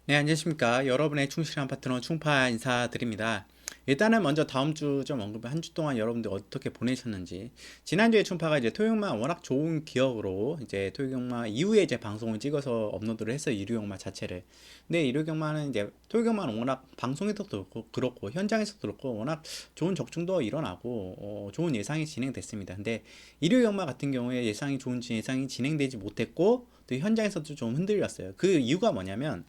네, 안녕하십니까. 여러분의 충실한 파트너 충파 인사드립니다. 일단은 먼저 다음 주 좀 언급을 한 주 동안 여러분들 어떻게 보내셨는지. 지난주에 충파가 이제 토요일만 워낙 좋은 기억으로 이제 토요일경마 이후에 이제 방송을 찍어서 업로드를 했어요. 일요일경마 자체를. 근데 일요일경마는 이제 토요일경마는 워낙 방송에서도 그렇고 현장에서도 그렇고 워낙 좋은 적중도 일어나고 좋은 예상이 진행됐습니다. 근데 일요일경마 같은 경우에 예상이 진행되지 못했고 또 현장에서도 좀 흔들렸어요. 그 이유가 뭐냐면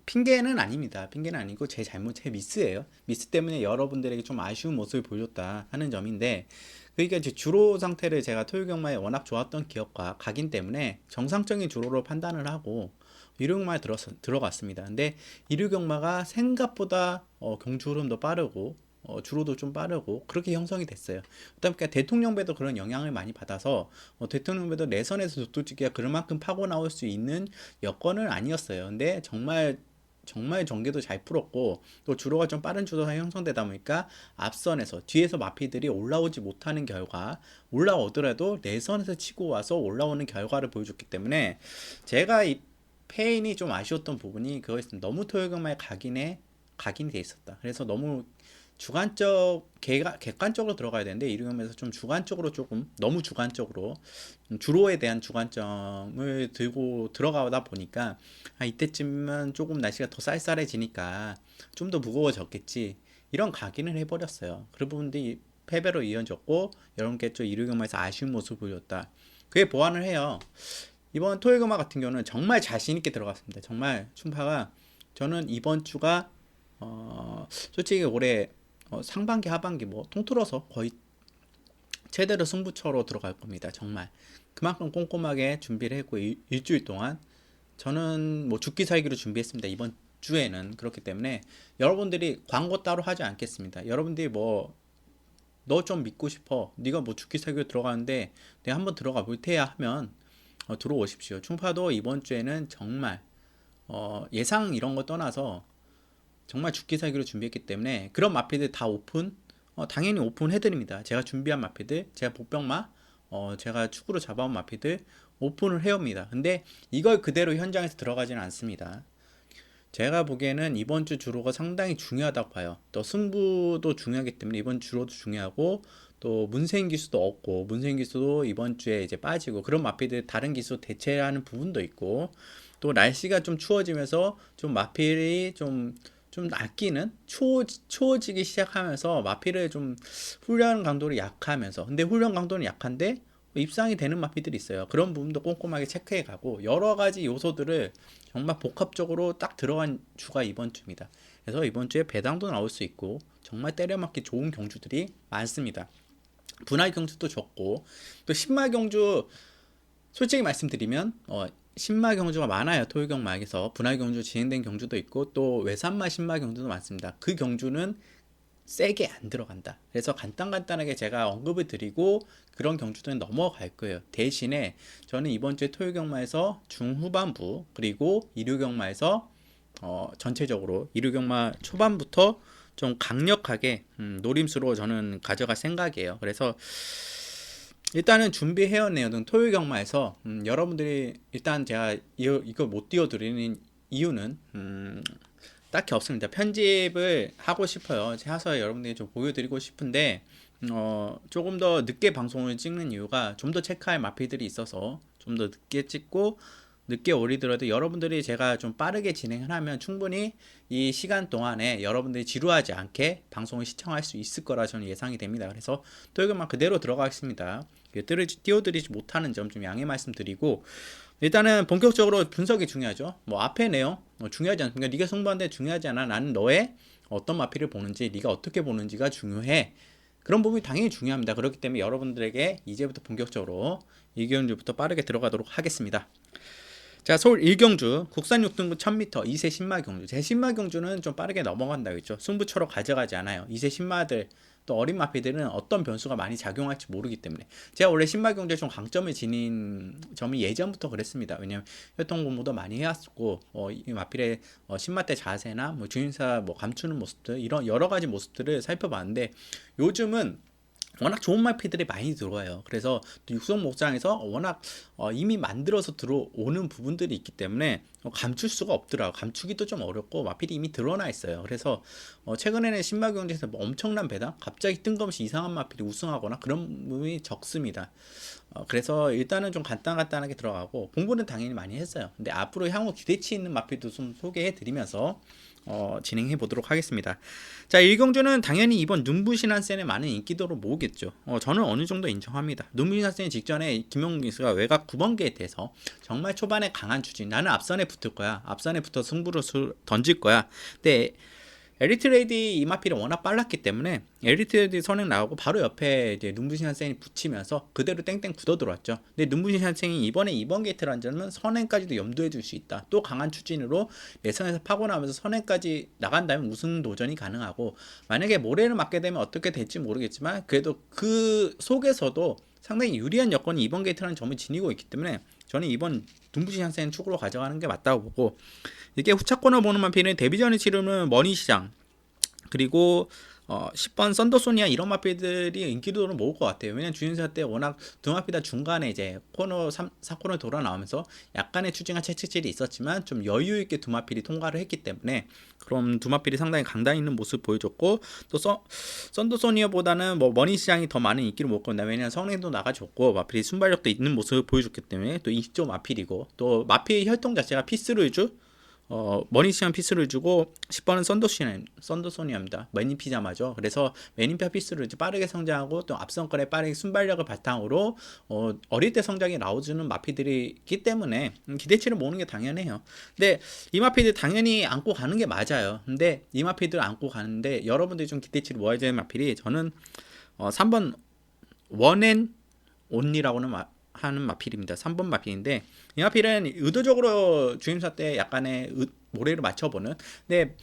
핑계는 아닙니다. 핑계는 아니고 제 미스예요. 미스 때문에 여러분들에게 좀 아쉬운 모습을 보여줬다 하는 점인데, 그러니까 이제 주로 상태를 제가 토요경마에 워낙 좋았던 기억과 각인 때문에 정상적인 주로로 판단을 하고 일요경마에 들어갔습니다. 근데 일요경마가 생각보다 경주 흐름도 빠르고 주로도 좀 빠르고 그렇게 형성이 됐어요. 그다음에 대통령배도 그런 영향을 많이 받아서 대통령배도 내선에서 도둑지기가 그만큼 파고 나올 수 있는 여건은 아니었어요. 근데 정말 전개도 잘 풀었고 또 주로가 좀 빠른 주도가 형성되다 보니까 앞선에서 뒤에서 마피들이 올라오지 못하는 결과, 올라오더라도 내선에서 치고 와서 올라오는 결과를 보여줬기 때문에 제가 이 페인이 좀 아쉬웠던 부분이 그거였습니다. 너무 토요일경마에 각인이 돼 있었다. 그래서 너무 객관적으로 들어가야 되는데 이름에서 좀 주관적으로, 조금 너무 주관적으로 주로에 대한 주관점을 들고 들어가다 보니까 이때쯤은 조금 날씨가 더 쌀쌀해지니까 좀 더 무거워졌겠지, 이런 각인을 해버렸어요. 그 부분들이 패배로 이어졌고 여러분께 좀 이르경마에서 아쉬운 모습을 보였다. 그에 보완을 해요. 이번 토요일마 같은 경우는 정말 자신 있게 들어갔습니다. 정말 춘파가, 저는 이번 주가 솔직히 올해 상반기 하반기 뭐 통틀어서 거의 최대로 승부처로 들어갈 겁니다. 정말 그만큼 꼼꼼하게 준비를 했고 일주일 동안 저는 뭐 죽기 살기로 준비했습니다. 이번 주에는 그렇기 때문에 여러분들이 광고 따로 하지 않겠습니다. 여러분들이 뭐 너 좀 믿고 싶어, 네가 뭐 죽기 살기로 들어가는데 내가 한번 들어가 볼 테야 하면 들어오십시오. 충파도 이번 주에는 정말 예상 이런 거 떠나서 정말 죽기 살기로 준비했기 때문에 그런 마피들 다 오픈, 당연히 오픈해드립니다. 제가 준비한 마피들, 제가 복병마, 제가 축구로 잡아온 마피들 오픈을 해옵니다. 근데 이걸 그대로 현장에서 들어가지는 않습니다. 제가 보기에는 이번 주 주로가 상당히 중요하다고 봐요. 또 승부도 중요하기 때문에 이번 주로도 중요하고, 또 문세인 기수도 없고 문세인 기수도 이번 주에 이제 빠지고 그런 마피들 다른 기수 대체하는 부분도 있고, 또 날씨가 좀 추워지면서 좀 마필이 좀 아끼는 추워지기 시작하면서 마필을 좀 훈련 강도를 약하면서, 근데 훈련 강도는 약한데 입상이 되는 마피들이 있어요. 그런 부분도 꼼꼼하게 체크해 가고 여러 가지 요소들을 정말 복합적으로 딱 들어간 주가 이번 주입니다. 그래서 이번 주에 배당도 나올 수 있고 정말 때려맞기 좋은 경주들이 많습니다. 분할 경주도 좋고 또 신마 경주, 솔직히 말씀드리면 신마 경주가 많아요. 토요경마에서 분할 경주 진행된 경주도 있고 또 외산마 신마 경주도 많습니다. 그 경주는 세게 안 들어간다. 그래서 간단하게 제가 언급을 드리고 그런 경주들은 넘어갈 거예요. 대신에 저는 이번 주에 토요경마에서 중후반부 그리고 일요경마에서 전체적으로 일요경마 초반부터 좀 강력하게 노림수로 저는 가져갈 생각이에요. 그래서 일단은 준비해왔네요. 토요일 경마에서 여러분들이 일단 제가 이거 못 띄워드리는 이유는 딱히 없습니다. 편집을 하고 싶어요. 해서 여러분들이 좀 보여드리고 싶은데 조금 더 늦게 방송을 찍는 이유가 좀 더 체크할 마피들이 있어서 좀 더 늦게 찍고 늦게 올리더라도 여러분들이 제가 좀 빠르게 진행을 하면 충분히 이 시간 동안에 여러분들이 지루하지 않게 방송을 시청할 수 있을 거라 저는 예상이 됩니다. 그래서 토요일만 그대로 들어가겠습니다. 띄워드리지 못하는 점 좀 양해 말씀드리고, 일단은 본격적으로 분석이 중요하죠. 뭐 앞에 내용 중요하지 않습니까? 네가 승부하는데 중요하지 않아. 나는 너의 어떤 마피를 보는지, 네가 어떻게 보는지가 중요해. 그런 부분이 당연히 중요합니다. 그렇기 때문에 여러분들에게 이제부터 본격적으로 이경주부터 빠르게 들어가도록 하겠습니다. 자, 서울 1경주 국산 6등급 1000m 2세 신마 경주. 제 신마 경주는 좀 빠르게 넘어간다고 했죠. 승부처로 가져가지 않아요. 2세 신마들 또 어린 마피들은 어떤 변수가 많이 작용할지 모르기 때문에 제가 원래 신마 경주에 좀 강점을 지닌 점이 예전부터 그랬습니다. 왜냐면 협동 공부도 많이 해왔고 이 마필의 신마 때 자세나 뭐 주인사 뭐 감추는 모습들, 이런 여러 가지 모습들을 살펴봤는데 요즘은 워낙 좋은 마피들이 많이 들어와요. 그래서 또 육성 목장에서 워낙 이미 만들어서 들어오는 부분들이 있기 때문에 감출 수가 없더라고. 감추기도 좀 어렵고 마필이 이미 드러나 있어요. 그래서 최근에는 신마경제에서 뭐 엄청난 배당, 갑자기 뜬금없이 이상한 마필이 우승하거나 그런 부분이 적습니다. 그래서 일단은 좀 간단하게 들어가고 공부는 당연히 많이 했어요. 근데 앞으로 향후 기대치 있는 마필도 좀 소개해 드리면서 진행해 보도록 하겠습니다. 자, 일경주는 당연히 이번 눈부신 한센의 많은 인기도를 모으겠죠. 저는 어느 정도 인정합니다. 눈부신 한센 직전에 김용기 선수가 외곽 9번 게이트에서 정말 초반에 강한 추진, 나는 앞선에 붙을 거야, 앞선에 붙어 승부를 던질 거야. 근데 에리트레이디 이마필이 워낙 빨랐기 때문에 에리트레이디 선행 나오고 바로 옆에 이제 눈부신 한센이 붙이면서 그대로 땡땡 굳어 들어왔죠. 근데 눈부신 한센이 이번에 2번 게이트라는 점은 선행까지도 염두에 둘 수 있다. 또 강한 추진으로 내선에서 파고 나면서 선행까지 나간다면 우승 도전이 가능하고, 만약에 모래를 맞게 되면 어떻게 될지 모르겠지만 그래도 그 속에서도 상당히 유리한 여건이 2번 게이트라는 점을 지니고 있기 때문에 저는 이번 눈부신 한센 축으로 가져가는 게 맞다고 보고, 이게 후차권을 보는 마필은 데뷔전을 치르는 머니시장, 그리고 10번 썬더소니아 이런 마필들이 인기도를 모을 것 같아요. 왜냐면 주인사 때 워낙 두 마필 다 중간에 이제 코너 4코너 돌아 나오면서 약간의 추징한 채찍질이 있었지만 좀 여유 있게 두 마필이 통과를 했기 때문에 그럼 두 마필이 상당히 강단 있는 모습 보여줬고, 또 썬더소니아보다는 뭐 머니시장이 더 많은 인기를 모을 건데, 왜냐면 성능도 나가줬고 마필이 순발력도 있는 모습을 보여줬기 때문에 또 이쪽 마필이고, 또 마필 혈통 자체가 피스루즈, 머니시안 피스를 주고 10번은 썬더소니아입니다. 매니피자마죠. 그래서 매니피아 피스를 빠르게 성장하고 또 앞선거에 빠르게 순발력을 바탕으로 어릴 때 성장이 나오주는 마피들이기 때문에 기대치를 모으는 게 당연해요. 근데 이 마피들 당연히 안고 가는 게 맞아요. 근데 이 마피들 안고 가는데 여러분들이 좀 기대치를 모아야 되는 마필이, 저는 3번 원앤 온리라고는 하는 마필입니다. 3번 마필인데, 이 마필은 의도적으로 주임사 때 약간의 모래를 맞춰보는, 근데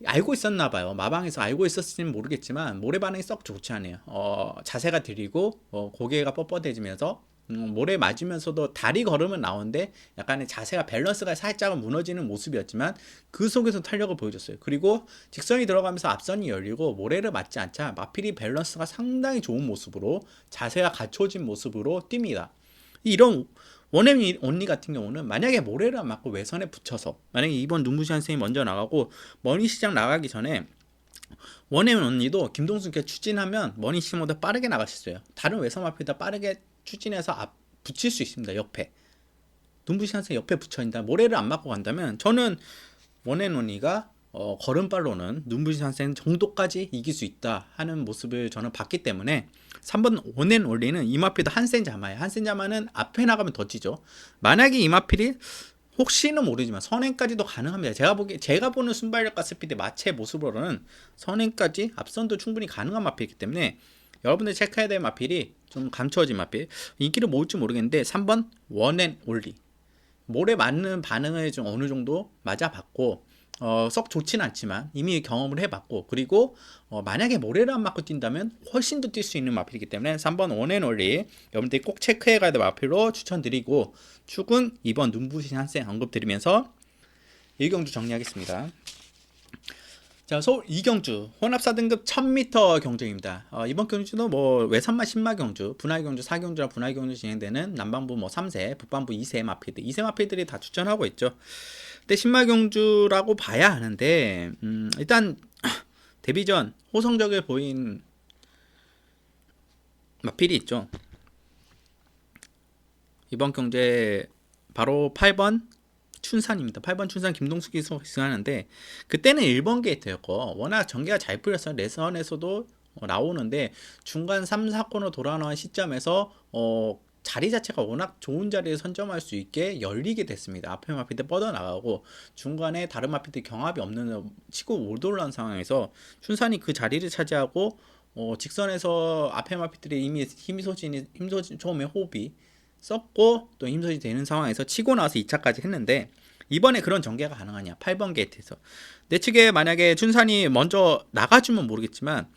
알고 있었나 봐요. 마방에서 알고 있었을지는 모르겠지만 모래 반응이 썩 좋지 않아요. 자세가 들이고 고개가 뻣뻣해지면서 모래 맞으면서도 다리 걸으면 나오는데 약간의 자세가 밸런스가 살짝은 무너지는 모습이었지만 그 속에서 탄력을 보여줬어요. 그리고 직선이 들어가면서 앞선이 열리고 모래를 맞지 않자 마필이 밸런스가 상당히 좋은 모습으로 자세가 갖춰진 모습으로 뜁니다. 이런 원앤 온리 같은 경우는 만약에 모래를 안 맞고 외선에 붙여서, 만약에 이번 눈부시 한생이 먼저 나가고 머니시장 나가기 전에 원앤 온리도 김동수가 추진하면 머니시장보다 빠르게 나갈 수 있어요. 다른 외선 마필보다 빠르게 추진해서 붙일 수 있습니다. 옆에 눈부시 한생 옆에 붙여있다. 모래를 안 맞고 간다면 저는 원앤 온리가 걸음발로는 눈부신 한센 정도까지 이길 수 있다 하는 모습을 저는 봤기 때문에 3번 원앤 올리는 이마필도 한센 자마예요. 한센 자마는 앞에 나가면 더 찌죠. 만약에 이마필이 혹시는 모르지만 선행까지도 가능합니다. 제가 보는 순발력과 스피드 마체 모습으로는 선행까지 앞선도 충분히 가능한 마필이기 때문에 여러분들 체크해야 될 마필이 좀 감추어진 마필, 인기를 모을지 모르겠는데 3번 원앤 올리, 모래 맞는 반응을 좀 어느 정도 맞아봤고 썩 좋진 않지만 이미 경험을 해봤고, 그리고 만약에 모래를 안 맞고 뛴다면 훨씬 더 뛸 수 있는 마필이기 때문에 3번 원앤올리 여러분들이 꼭 체크해 가야 될 마필로 추천드리고, 축은 2번 눈부신 한센 언급드리면서 1경주 정리하겠습니다. 자, 서울 2경주 혼합 4등급 1000m 경주입니다. 이번 경주도 뭐 외산마 신마 경주, 분할 경주, 4경주랑 분할 경주 진행되는 남반부 뭐 3세, 북반부 2세 마필들, 2세 마필들이 다 추천하고 있죠. 근데 신마 경주라고 봐야 하는데 일단 데뷔전 호성적을 보인 마필이 있죠. 이번 경주에 바로 8번 춘산입니다. 8번 춘산 김동숙 기수가 승하는데, 그때는 1번 게이트였고 워낙 전개가 잘 풀려서 레선에서도 나오는데 중간 3, 4코너 돌아 나온 시점에서 자리 자체가 워낙 좋은 자리에 선점할 수 있게 열리게 됐습니다. 앞에 마필들 뻗어나가고 중간에 다른 마필들 경합이 없는 치고 못 올라온 상황에서 춘산이 그 자리를 차지하고 직선에서 앞에 마필들이 이미 힘소진 처음에 호흡이 썼고 또 힘소진이 되는 상황에서 치고 나와서 2차까지 했는데, 이번에 그런 전개가 가능하냐, 8번 게이트에서 내 측에 만약에 춘산이 먼저 나가주면 모르겠지만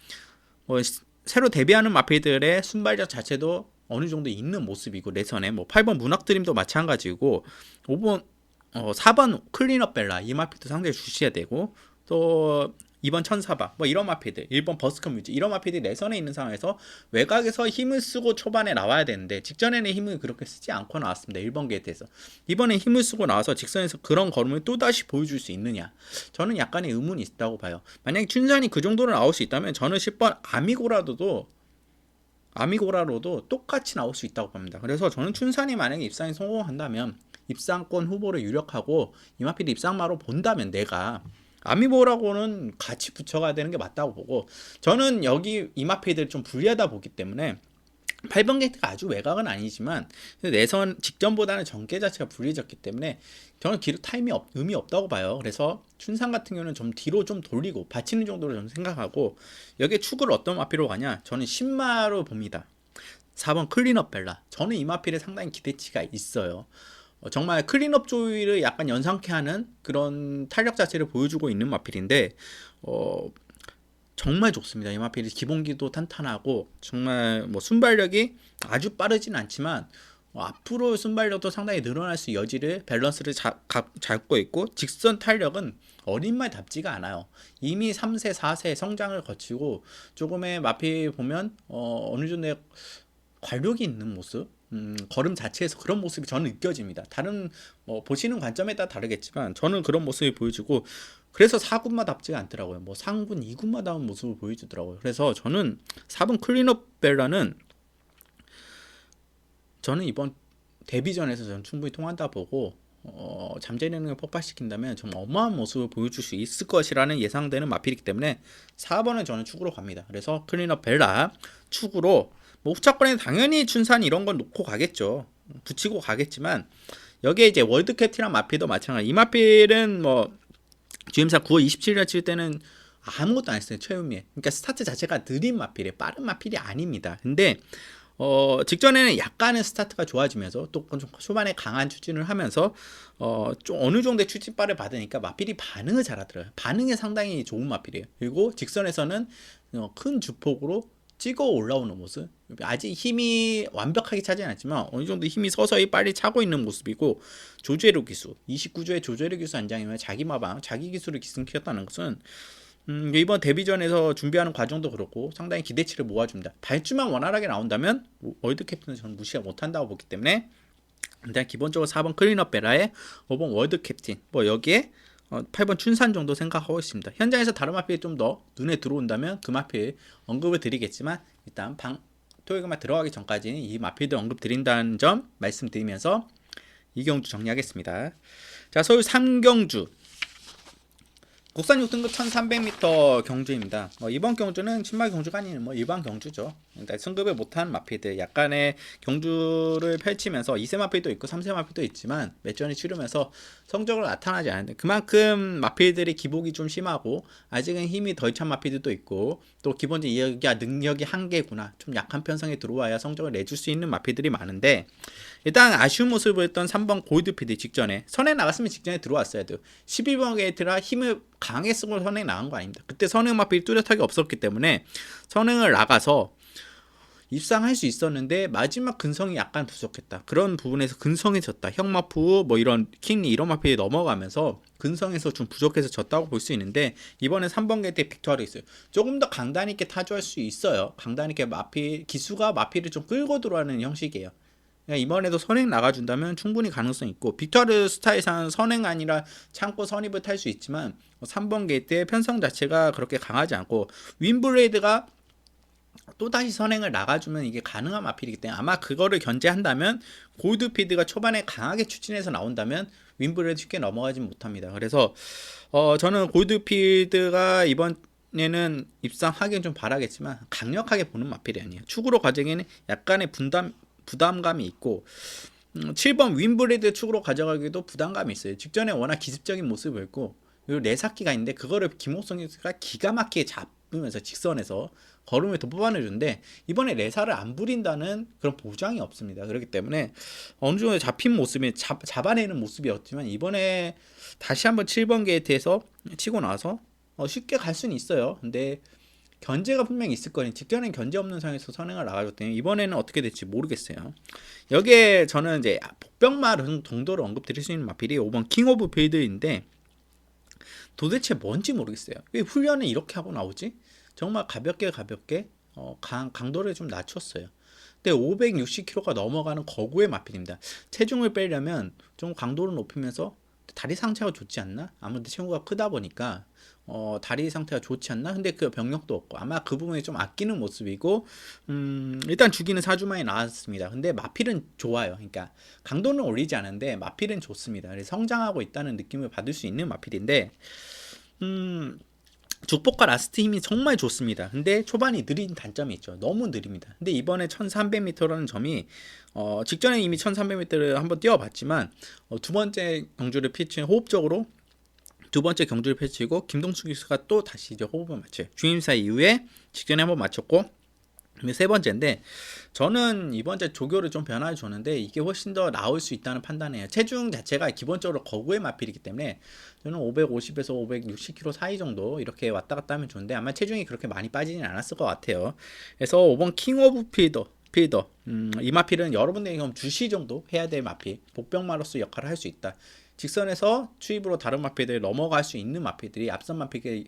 새로 데뷔하는 마필들의 순발력 자체도 어느 정도 있는 모습이고, 레선에 뭐 8번 문학드림도 마찬가지고 5번 4번 클린업 벨라 이 마필도 상당히 주시해야 되고, 또 2번 천사바 뭐 이런 마필들, 1번 버스커 뮤즈 이런 마필들이 내선에 있는 상황에서 외곽에서 힘을 쓰고 초반에 나와야 되는데 직전에는 힘을 그렇게 쓰지 않고 나왔습니다. 1번 게이트에서. 이번에 힘을 쓰고 나와서 직선에서 그런 걸음을 또다시 보여줄 수 있느냐, 저는 약간의 의문이 있다고 봐요. 만약에 춘산이 그 정도로 나올 수 있다면 저는 10번 아미고라로도 똑같이 나올 수 있다고 봅니다. 그래서 저는 춘산이 만약에 입상에 성공한다면, 입상권 후보를 유력하고 이마필 입상마로 본다면 내가 아미고라고는 같이 붙여가야 되는 게 맞다고 보고, 저는 여기 이마필들 좀 불리하다 보기 때문에 8번 게이트가 아주 외곽은 아니지만 내선 직전보다는 전개 자체가 불리해졌기 때문에 저는 기록 타임이 의미 없다고 봐요. 그래서 춘산 같은 경우는 좀 뒤로 좀 돌리고 받치는 정도로 저는 생각하고, 여기에 축을 어떤 마필로 가냐, 저는 10마로 봅니다. 4번 클린업 벨라, 저는 이 마필에 상당히 기대치가 있어요. 정말 클린업 조이를 약간 연상케 하는 그런 탄력 자체를 보여주고 있는 마필인데 정말 좋습니다. 이 마필이 기본기도 탄탄하고 정말 뭐 순발력이 아주 빠르진 않지만 앞으로 순발력도 상당히 늘어날 수 여지를, 밸런스를 잡고 있고, 직선 탄력은 어린 말답지가 않아요. 이미 3세 4세 성장을 거치고 조금의 마필 보면 어느 정도의 관력이 있는 모습, 걸음 자체에서 그런 모습이 저는 느껴집니다. 다른 보시는 관점에 따라 다르겠지만 저는 그런 모습이 보여지고, 그래서 4군마답지가 않더라고요. 뭐 3군, 2군마다운 모습을 보여주더라고요. 그래서 저는 4번 클린업 벨라는 저는 이번 데뷔전에서 저는 충분히 통한다 보고, 잠재력을 폭발시킨다면 정말 어마어마한 모습을 보여줄 수 있을 것이라는 예상되는 마필이기 때문에 4번은 저는 축으로 갑니다. 그래서 클린업 벨라 축으로, 뭐 후차권에 당연히 춘산 이런 건 놓고 가겠죠. 붙이고 가겠지만 여기에 이제 월드캡티랑 마필도 마찬가지. 이 마필은 뭐 GM사 9월 27일 칠 때는 아무것도 안 했어요. 최후미에. 그러니까 스타트 자체가 느린 마필이에요. 빠른 마필이 아닙니다. 근데 직전에는 약간은 스타트가 좋아지면서 또 좀 초반에 강한 추진을 하면서 좀 어느 정도의 추진바를 받으니까 마필이 반응을 잘하더라고요. 반응이 상당히 좋은 마필이에요. 그리고 직선에서는 큰 주폭으로 찍어 올라오는 모습, 아직 힘이 완벽하게 차지 않았지만 어느 정도 힘이 서서히 빨리 차고 있는 모습이고, 조제로 기수 29조의 조제로 기수 안장이면 자기 마방, 자기 기술을 기승키웠다는 것은 이번 데뷔전에서 준비하는 과정도 그렇고 상당히 기대치를 모아줍니다. 발주만 원활하게 나온다면 월드캡틴은 저는 무시 못한다고 보기 때문에 일단 기본적으로 4번 클린업 베라에 5번 월드캡틴, 뭐 여기에 8번 춘산 정도 생각하고 있습니다. 현장에서 다른 마필이 좀 더 눈에 들어온다면 그 마필 언급을 드리겠지만, 일단 토요일만 들어가기 전까지는 이 마필들 언급 드린다는 점 말씀드리면서 이 경주 정리하겠습니다. 자, 서울 3경주 국산 6등급 1300m 경주입니다. 이번 경주는 신발 경주가 아닌 일반 경주죠. 그러니까 승급을 못한 마필들, 약간의 경주를 펼치면서 2세 마필도 있고 3세 마필도 있지만 매전이 치르면서 성적으로 나타나지 않는데, 그만큼 마필들이 기복이 좀 심하고 아직은 힘이 덜 찬 마필들도 있고, 또 기본적인 능력이 한계구나, 좀 약한 편성에 들어와야 성적을 내줄 수 있는 마필들이 많은데, 일단 아쉬운 모습을 보였던 3번 골드피드 직전에 선행 나갔으면 직전에 들어왔어야 돼요. 12번 게이트라 힘을 강하게 쓰고 선행 나간 거 아닙니다. 그때 선행 마필이 뚜렷하게 없었기 때문에 선행을 나가서 입상할 수 있었는데 마지막 근성이 약간 부족했다. 그런 부분에서 근성이 졌다. 형마프 뭐 이런 킹리 이런 마필이 넘어가면서 근성에서 좀 부족해서 졌다고 볼 수 있는데, 이번에 3번 게이트에 빅토르가 있어요. 조금 더 강단 있게 타조할 수 있어요. 강단 있게 마필 기수가 마필을 좀 끌고 들어가는 형식이에요. 이번에도 선행 나가준다면 충분히 가능성 있고, 빅토르 스타일상은 선행 아니라 참고 선입을 탈 수 있지만 3번 게이트의 편성 자체가 그렇게 강하지 않고, 윈블레이드가 또다시 선행을 나가주면 이게 가능한 마필이기 때문에 아마 그거를 견제한다면, 골드피드가 초반에 강하게 추진해서 나온다면 윈블레이드 쉽게 넘어가진 못합니다. 그래서 저는 골드피드가 이번에는 입상하기는 좀 바라겠지만 강력하게 보는 마필이 아니에요. 축으로 과정에는 약간의 부담감이 있고, 7번 윈블레이드 축으로 가져가기도 부담감이 있어요. 직전에 워낙 기습적인 모습을 보였고, 그리고 레사키가 있는데 그거를 김호성이가 기가 막히게 잡으면서 직선에서 걸음을 더 뽑아내주는데, 이번에 레사를 안 부린다는 그런 보장이 없습니다. 그렇기 때문에 어느 정도 잡힌 모습이 잡아내는 모습이었지만, 이번에 다시 한번 7번 게이트에서 치고 나서 쉽게 갈 수는 있어요. 근데 견제가 분명히 있을 거니, 직전엔 견제 없는 상황에서 선행을 나가줬더니 이번에는 어떻게 될지 모르겠어요. 여기에 저는 이제 복병마 정도로 언급드릴 수 있는 마필이 5번 킹 오브 필드인데, 도대체 뭔지 모르겠어요. 왜 훈련을 이렇게 하고 나오지? 정말 가볍게 강도를 좀 낮췄어요. 근데 560kg가 넘어가는 거구의 마필입니다. 체중을 빼려면 좀 강도를 높이면서 다리 상태가 좋지 않나? 아무래도 체구가 크다 보니까 다리 상태가 좋지 않나? 근데 그 병력도 없고 아마 그 부분이 좀 아끼는 모습이고 일단 주기는 4주 만에 나왔습니다. 근데 마필은 좋아요. 그러니까 강도는 올리지 않은데 마필은 좋습니다. 그래서 성장하고 있다는 느낌을 받을 수 있는 마필인데 죽복과 라스트 힘이 정말 좋습니다. 근데 초반이 느린 단점이 있죠. 너무 느립니다. 근데 이번에 1300m라는 점이 직전에 이미 1300m를 한번 뛰어봤지만 두 번째 경주를 피치는 호흡적으로 두 번째 경주를 펼치고 김동수 기수가 또 다시 이제 호흡을 맞춰요. 주임사 이후에 직전에 한번 맞췄고 세 번째인데 저는 이번 주 조교를 좀 변화를 줬는데 이게 훨씬 더 나올 수 있다는 판단이에요. 체중 자체가 기본적으로 거구의 마필이기 때문에 저는 550에서 560kg 사이 정도 이렇게 왔다 갔다 하면 좋은데 아마 체중이 그렇게 많이 빠지진 않았을 것 같아요. 그래서 5번 킹 오브 필더 이 마필은 여러분들이 그럼 주시 정도 해야 될 마필, 복병마로서 역할을 할 수 있다. 직선에서 추입으로 다른 마필들 넘어갈 수 있는 마필들이 앞선 마필에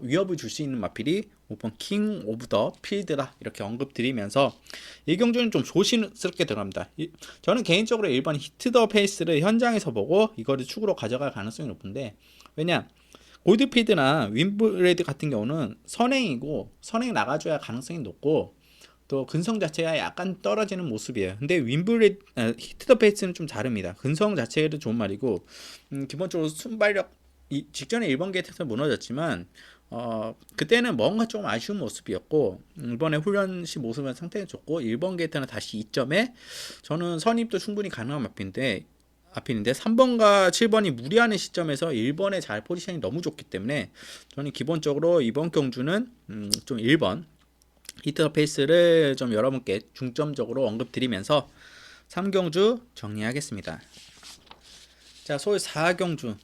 위협을 줄 수 있는 마필이 5번 킹 오브 더 필드라 이렇게 언급드리면서 이 경주는 좀 조심스럽게 들어갑니다. 저는 개인적으로 1번 히트 더 페이스를 현장에서 보고 이거를 축으로 가져갈 가능성이 높은데 왜냐 골드필드나 윈블레드 같은 경우는 선행이고 선행 나가줘야 가능성이 높고 또 근성 자체가 약간 떨어지는 모습이에요. 근데 히트 더 페이스는 좀 다릅니다. 근성 자체도 좋은 말이고 기본적으로 순발력 직전에 1번 게이트에서 무너졌지만 그때는 뭔가 좀 아쉬운 모습이었고 이번에 훈련시 모습은 상당히 좋고 1번 게이트는 다시 2점에 저는 선입도 충분히 가능한 앞인데 3번과 7번이 무리하는 시점에서 1번의 잘 포지션이 너무 좋기 때문에 저는 기본적으로 이번 경주는 좀 1번 히트 더 페이스를 좀 여러분께 중점적으로 언급드리면서 3경주 정리하겠습니다. 자, 서울 4경주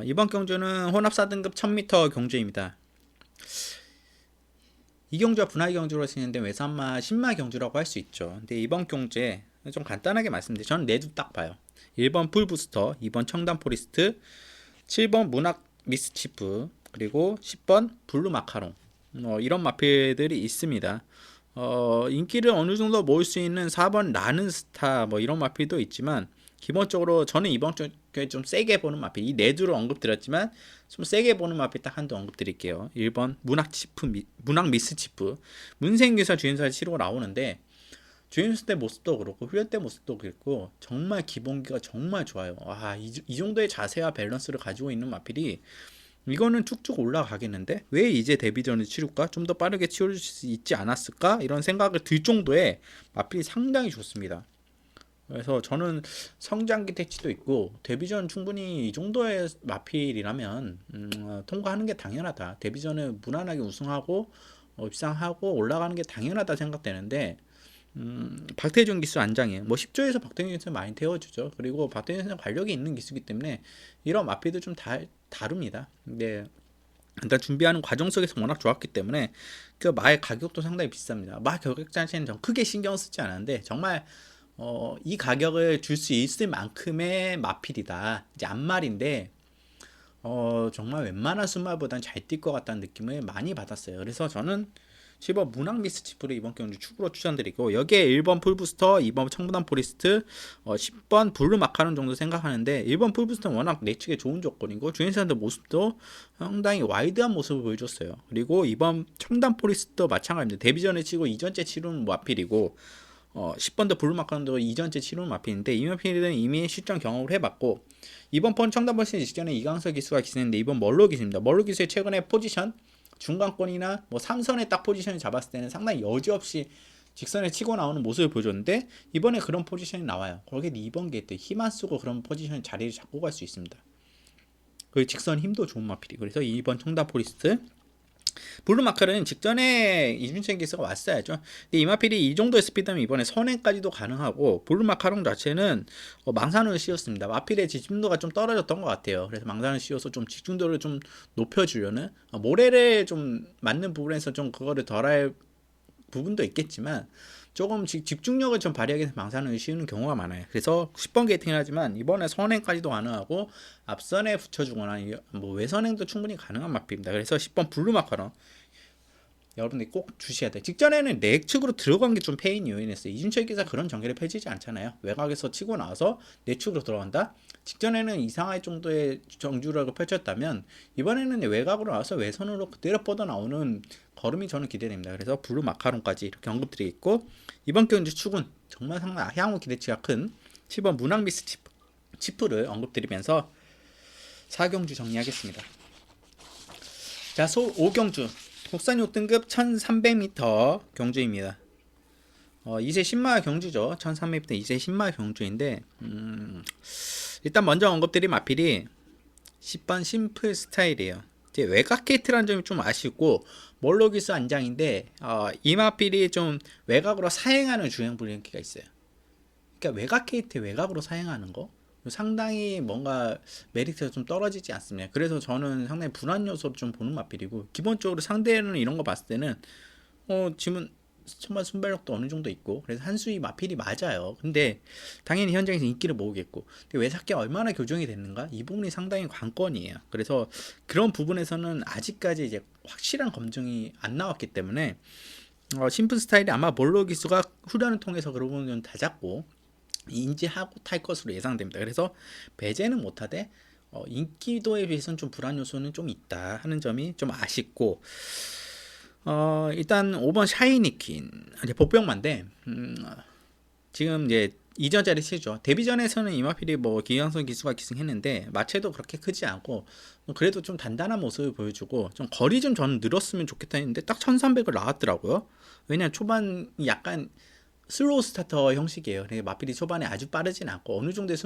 이번 경주는 혼합 4등급 1000m 경주입니다. 이 경주와 분할 경주로 쓰이는데 외산마 10마 경주라고 할 수 있죠. 근데 이번 경주에 좀 간단하게 말씀드리면 저는 네두 딱 봐요. 1번 풀부스터, 2번 청담 포리스트, 7번 문학 미스치프, 그리고 10번 블루 마카롱 이런 마필들이 있습니다. 인기를 어느 정도 모을 수 있는 4번 라는 스타 이런 마필도 있지만 기본적으로 저는 이번 주에 좀 세게 보는 마필 이 네 주를 언급드렸지만 좀 세게 보는 마필 딱 한두 언급드릴게요. 1번 문학 미스치프 문생기사 주임사를 치르고 나오는데 주임사 때 모습도 그렇고 훈련 때 모습도 그렇고 정말 기본기가 정말 좋아요. 이 정도의 자세와 밸런스를 가지고 있는 마필이 이거는 쭉쭉 올라가겠는데 왜 이제 데뷔전을 치를까? 좀 더 빠르게 치울 수 있지 않았을까? 이런 생각을 들 정도의 마필이 상당히 좋습니다. 그래서 저는 성장기 택지도 있고 데뷔전 충분히 이 정도의 마필이라면 통과하는 게 당연하다. 데뷔전을 무난하게 우승하고 입상하고 올라가는 게 당연하다 생각되는데 박태준 기수 안장이에요. 10조에서 박태준 기수 많이 태워주죠. 그리고 박태준 기수는 관력이 있는 기수이기 때문에 이런 마필도 좀 다릅니다. 근데 일단 준비하는 과정 속에서 워낙 좋았기 때문에 그 마의 가격도 상당히 비쌉니다. 마 가격 자체는 좀 크게 신경 쓰지 않았는데 정말 이 가격을 줄 수 있을 만큼의 마필이다. 이제 앞말인데 정말 웬만한 순말보다는 잘 뛸 것 같다는 느낌을 많이 받았어요. 그래서 저는 10번 문학 미스치프를 이번 경주 축으로 추천드리고 여기에 1번 풀부스터, 2번 청담 포리스트, 10번 블루 마카론 정도 생각하는데 1번 풀부스터는 워낙 내측에 좋은 조건이고 주인사들 모습도 상당히 와이드한 모습을 보여줬어요. 그리고 2번 청담 포리스트도 마찬가지입니다. 데뷔전에 치고 2전째 치르는 마필이고 10번도 블루 마카론도 2전째 치르는 마필인데 이 마필은 이미 실전 경험을 해봤고 이번 번 청담 포리스트 직전에 이강석 기수가 기수했는데 이번 멀로 기수입니다. 멀로 기수의 최근에 포지션 중간권이나 3선에 딱 포지션을 잡았을 때는 상당히 여지없이 직선에 치고 나오는 모습을 보여줬는데 이번에 그런 포지션이 나와요. 거기에 2번 게이트 힘안 쓰고 그런 포지션 자리를 잡고 갈 수 있습니다. 그 직선 힘도 좋은 마필이. 그래서 2번 청담 포리스트 블루 마카로는 직전에 이준천 기수가 왔어야죠. 근데 이 마필이 이 정도의 스피드면 이번에 선행까지도 가능하고 블루 마카롱 자체는 망산을 씌웠습니다. 마필의 집중도가 좀 떨어졌던 것 같아요. 그래서 망산을 씌워서 좀 집중도를 좀 높여주려는 모래를 좀 맞는 부분에서 좀 그거를 덜할 부분도 있겠지만 조금 집중력을 좀 발휘하기 위해서 망상을 씌우는 경우가 많아요. 그래서 10번 게이팅을 하지만 이번에 선행까지도 가능하고 앞선에 붙여주거나 뭐 외선행도 충분히 가능한 마필입니다. 그래서 10번 블루 마카롱 여러분들이 꼭 주셔야 돼요. 직전에는 내측으로 들어간 게 좀 페인 요인이었어요. 이준철 기사 그런 전개를 펼치지 않잖아요. 외곽에서 치고 나서 내측으로 들어간다. 직전에는 이상할 정도의 정주력을 펼쳤다면 이번에는 외곽으로 나와서 외선으로 그대로 뻗어 나오는 걸음이 저는 기대됩니다. 그래서 블루 마카롱까지 이렇게 언급드리겠고, 이번 경주 축은 정말 상당히 향후 기대치가 큰 10번 문학미스 치프를 언급드리면서 4경주 정리하겠습니다. 자, 5경주 국산 6등급 1300m 경주입니다. 2세 10마 경주죠. 1300m 2세 10마 경주인데, 일단 먼저 언급드린 마필이 10번 심플 스타일이에요. 이제 외곽 게이트라는 점이 좀 아쉽고 몰로기스 안장인데, 이 마필이 좀 외곽으로 사행하는 주행 브레이크가 있어요. 그러니까 외곽 게이트 외곽으로 사행하는 거 상당히 뭔가 메리트가 좀 떨어지지 않습니다. 그래서 저는 상당히 불안 요소를 좀 보는 마필이고, 기본적으로 상대는 이런 거 봤을 때는 지금 천만 순발력도 어느 정도 있고, 그래서 한수위 마필이 맞아요. 근데 당연히 현장에서 인기를 모으겠고, 근데 외삭기가 얼마나 교정이 됐는가, 이 부분이 상당히 관건이에요. 그래서 그런 부분에서는 아직까지 이제 확실한 검증이 안 나왔기 때문에 심플 스타일이 아마 몰로 기수가 훈련을 통해서 그런 부분은 다 잡고 인지하고 탈 것으로 예상됩니다. 그래서 배제는 못하되 인기도에 비해서는 좀 불안 요소는 좀 있다 하는 점이 좀 아쉽고, 일단 5번 샤이니킨 이제 복병만데, 지금 이제 이전 자리 치죠. 데뷔전에서는 이마필이 뭐 기광선 기수가 기승했는데 마체도 그렇게 크지 않고 그래도 좀 단단한 모습을 보여주고, 좀 거리 좀 저는 늘었으면 좋겠다 했는데 딱 1300을 나왔더라고요. 왜냐면 초반이 약간 슬로우 스타터 형식이에요. 마필이 초반에 아주 빠르진 않고 어느 정도의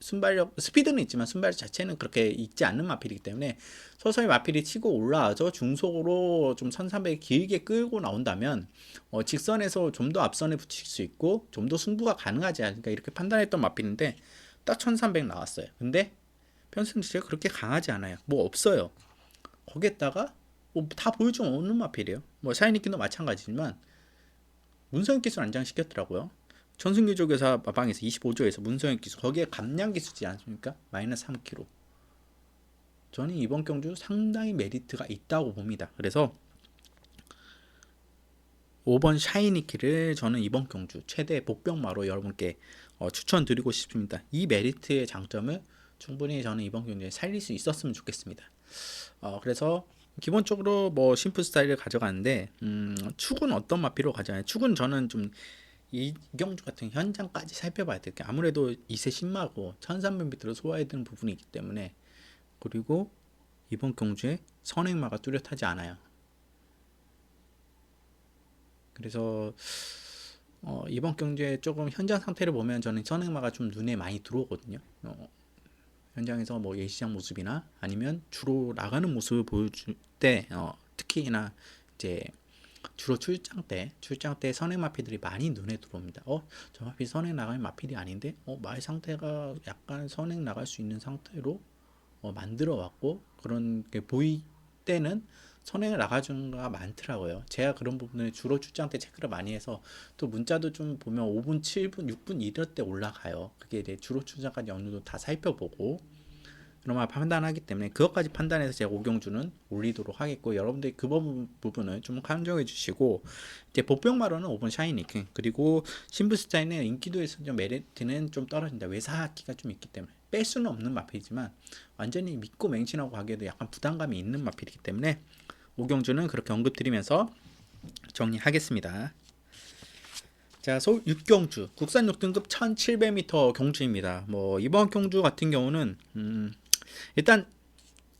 순발력, 스피드는 있지만 순발 자체는 그렇게 있지 않는 마필이기 때문에 서서히 마필이 치고 올라와서 중속으로 좀 1300 길게 끌고 나온다면 직선에서 좀 더 앞선에 붙일 수 있고 좀 더 승부가 가능하지 않을까, 이렇게 판단했던 마필인데 딱 1300 나왔어요. 근데 편승 자체가 그렇게 강하지 않아요. 뭐 없어요. 거기에다가 다 보여주면 없는 마필이에요. 뭐 샤이니킨도 마찬가지지만 문서형 기술 안장시켰더라고요. 천승교조교사 방에서 25조에서 문서형 기술, 거기에 감량 기술이지 않습니까? 마이너스 3kg. 저는 이번 경주 상당히 메리트가 있다고 봅니다. 그래서 5번 샤이니키를 저는 이번 경주 최대 복병마로 여러분께 추천드리고 싶습니다. 이 메리트의 장점을 충분히 저는 이번 경주에 살릴 수 있었으면 좋겠습니다. 그래서 기본적으로 뭐 심플 스타일을 가져가는데, 축은 어떤 마피로 가져가요? 축은 저는 좀 이경주 같은 현장까지 살펴봐야 돼요. 아무래도 2세 10마고 1300m를 소화해야 되는 부분이 있기 때문에, 그리고 이번 경주에 선행마가 뚜렷하지 않아요. 그래서 이번 경주에 조금 현장 상태를 보면 저는 선행마가 좀 눈에 많이 들어오거든요. 현장에서 뭐 예시장 모습이나 아니면 주로 나가는 모습을 보여줄 때, 특히나 이제 주로 출장 때 선행 마필들이 많이 눈에 들어옵니다. 저 마필 선행 나가면 마필이 아닌데, 말 상태가 약간 선행 나갈 수 있는 상태로 만들어 왔고, 그런 게 보일 때는 선행을 나가주는 거가 많더라고요. 제가 그런 부분을 주로 출장 때 체크를 많이 해서, 또 문자도 좀 보면 5분, 7분, 6분 이럴 때 올라가요. 그게 이제 주로 출장까지 어느 정도 다 살펴보고 그런 말 판단하기 때문에, 그것까지 판단해서 제가 오경주는 올리도록 하겠고, 여러분들이 그 부분을 좀 참조해 주시고, 이제 복병마로는 5번 샤이니킹, 그리고 신부스타인의 인기도에서 좀 메리트는 좀 떨어진다. 외사기가 좀 있기 때문에 뺄 수는 없는 마필이지만 완전히 믿고 맹신하고 가기에도 약간 부담감이 있는 마필이기 때문에 오경주는 그렇게 언급드리면서 정리하겠습니다. 자, 서울 6경주 국산 6등급 1700m 경주입니다. 뭐 이번 경주 같은 경우는 일단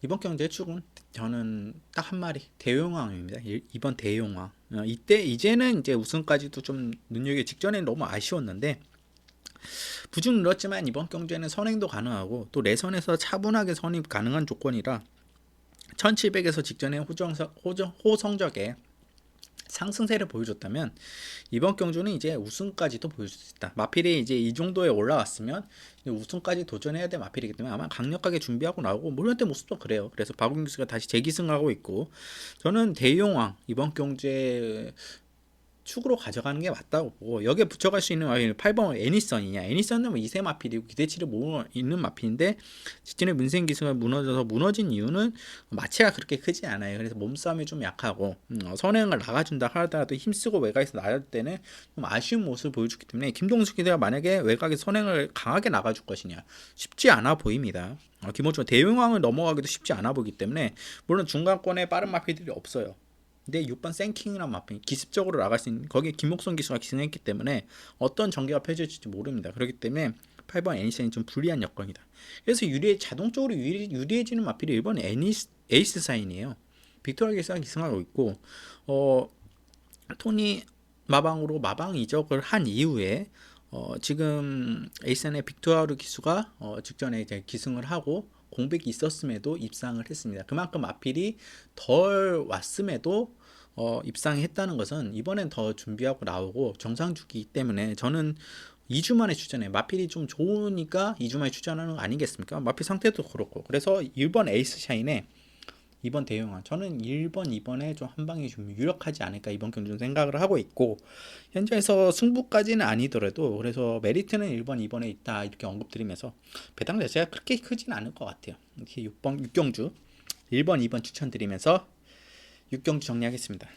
이번 경주의 축은 저는 딱 한 마리, 대용왕입니다. 이번 대용왕. 이제는 이제 우승까지도 좀 눈여겨, 직전에는 너무 아쉬웠는데 부중 늘었지만 이번 경주에는 선행도 가능하고 또 레선에서 차분하게 선입 가능한 조건이라 1700에서 직전에 호성적에 상승세를 보여줬다면 이번 경주는 이제 우승까지도 보여줄 수 있다. 마필이 이제 이 정도에 올라왔으면 우승까지 도전해야 될 마필이기 때문에 아마 강력하게 준비하고 나오고, 물론 때 모습도 그래요. 그래서 박웅규가 다시 재기승하고 있고, 저는 대용왕 이번 경주에 축으로 가져가는 게 맞다고 보고, 여기에 붙여갈 수 있는 마필 8번 애니선이냐. 애니선은 뭐 2세 마필이고 기대치를 모으고 있는 마필인데, 직진의 문생 기수가 무너진 이유는 마체가 그렇게 크지 않아요. 그래서 몸싸움이 좀 약하고, 선행을 나가준다 하더라도 힘쓰고 외곽에서 나갈 때는 좀 아쉬운 모습을 보여줬기 때문에, 김동수 기대가 만약에 외곽에서 선행을 강하게 나가줄 것이냐, 쉽지 않아 보입니다. 기본적으로 대용왕을 넘어가기도 쉽지 않아 보이기 때문에, 물론 중간권에 빠른 마필들이 없어요. 근데 6번 생킹이란 마필 기습적으로 나갈 수 있는, 거기에 김목성 기수가 기승했기 때문에 어떤 전개가 펼쳐질지 모릅니다. 그렇기 때문에 8번 애니슨이 좀 불리한 여건이다. 그래서 자동적으로 유리해지는 마필이 1번 에이스 사인이에요. 빅토리아 기수가 기승하고 있고, 토니 마방으로 마방 이적을 한 이후에 지금 에이스의 빅토르 기수가 직전에 이제 기승을 하고 공백이 있었음에도 입상을 했습니다. 그만큼 마필이 덜 왔음에도 입상했다는 것은 이번엔 더 준비하고 나오고 정상주기이기 때문에, 저는 2주 만에 출전해. 마필이 좀 좋으니까 2주 만에 출전하는 거 아니겠습니까? 마필 상태도 그렇고. 그래서 1번 에이스 샤인에 2번 대용환, 저는 1번, 2번에 좀 한방이 좀 유력하지 않을까 이번 경기는 생각을 하고 있고, 현재에서 승부까지는 아니더라도 그래서 메리트는 1번, 2번에 있다 이렇게 언급드리면서 배당 자체가 그렇게 크지는 않을 것 같아요. 이렇게 6경주 1번, 2번 추천드리면서 6경주 정리하겠습니다.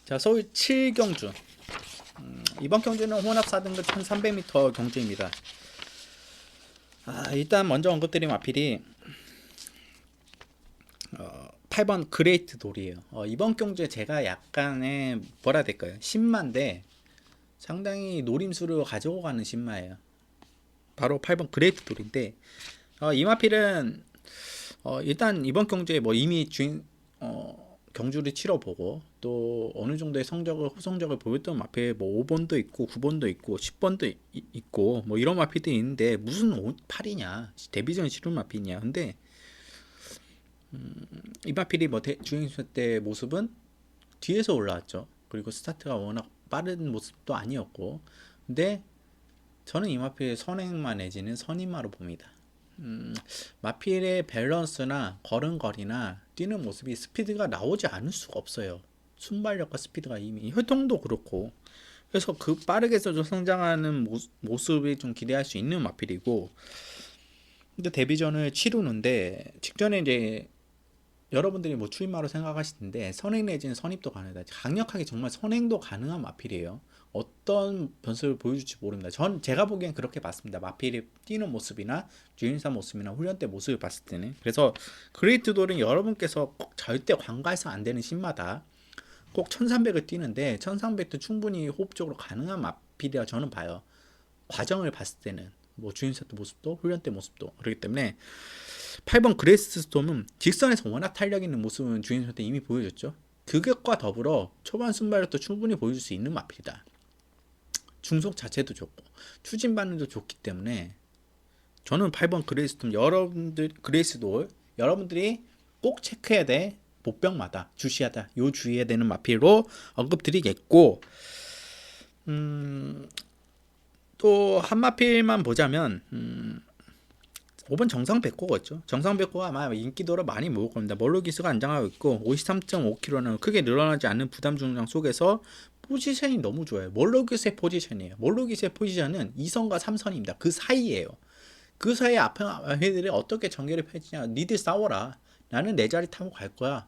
자, 서울 7경주, 이번 경주는 혼합 4등급 1300m 경주입니다. 일단 먼저 언급드린 마필이 8번 그레이트 돌이에요. 이번 경주에 제가 약간의 뭐라 해야 될까요? 신마인데 상당히 노림수를 가지고 가는 신마예요. 바로 8번 그레이트 돌인데, 이 마필은 일단 이번 경주에 뭐 이미 경주를 치러보고 또 어느 정도의 후성적을 보였던 마필, 뭐 5번도 있고 9번도 있고 10번도 있고 뭐 이런 마필도 있는데, 무슨 8이냐 데뷔전 치른 마필이냐. 근데 이 마필이 뭐 주행수 때 모습은 뒤에서 올라왔죠. 그리고 스타트가 워낙 빠른 모습도 아니었고, 근데 저는 이 마필의 선행만 내지는 선임마로 봅니다. 마필의 밸런스나 걸음걸이나 뛰는 모습이 스피드가 나오지 않을 수가 없어요. 순발력과 스피드가 이미 혈통도 그렇고, 그래서 그 빠르게 좀 성장하는 모습이 좀 기대할 수 있는 마필이고, 근데 데뷔전을 치르는데 직전에 이제 여러분들이 뭐 추임마로 생각하시는데 선행 내지는 선입도 가능하다. 강력하게 정말 선행도 가능한 마필이에요. 어떤 변수를 보여줄지 모릅니다. 제가 보기엔 그렇게 봤습니다. 마필이 뛰는 모습이나 주행사 모습이나 훈련 때 모습을 봤을 때는. 그래서 그레이트 돌은 여러분께서 꼭 절대 관과해서 안 되는 신마다. 꼭 1300을 뛰는데 1300도 충분히 호흡적으로 가능한 마필이라 저는 봐요. 과정을 봤을 때는 뭐 주행사 때 모습도 훈련 때 모습도. 그렇기 때문에 8번 그레이스 스톰은 직선에서 워낙 탄력 있는 모습은 주행선 때 이미 보여줬죠. 그것과 더불어 초반 순발력도 충분히 보여줄 수 있는 마필이다. 중속 자체도 좋고 추진 반응도 좋기 때문에 저는 8번 그레이스 스톰 그레이스 돌 여러분들이 꼭 체크해야 돼. 복병마다 주시하다. 요 주의해야 되는 마필로 언급드리겠고, 또 한 마필만 보자면 5번 정상백호가 있죠. 정상백호가 아마 인기도를 많이 모을 겁니다. 멀로 기수가 안정하고 있고 53.5km는 크게 늘어나지 않는 부담 중량 속에서 포지션이 너무 좋아요. 멀로 기수의 포지션이에요. 멀로 기수의 포지션은 2선과 3선입니다. 그 사이에요. 그 사이에 앞에 애들이 어떻게 전개를 펼치냐. 니들 싸워라. 나는 내 자리 타고 갈 거야.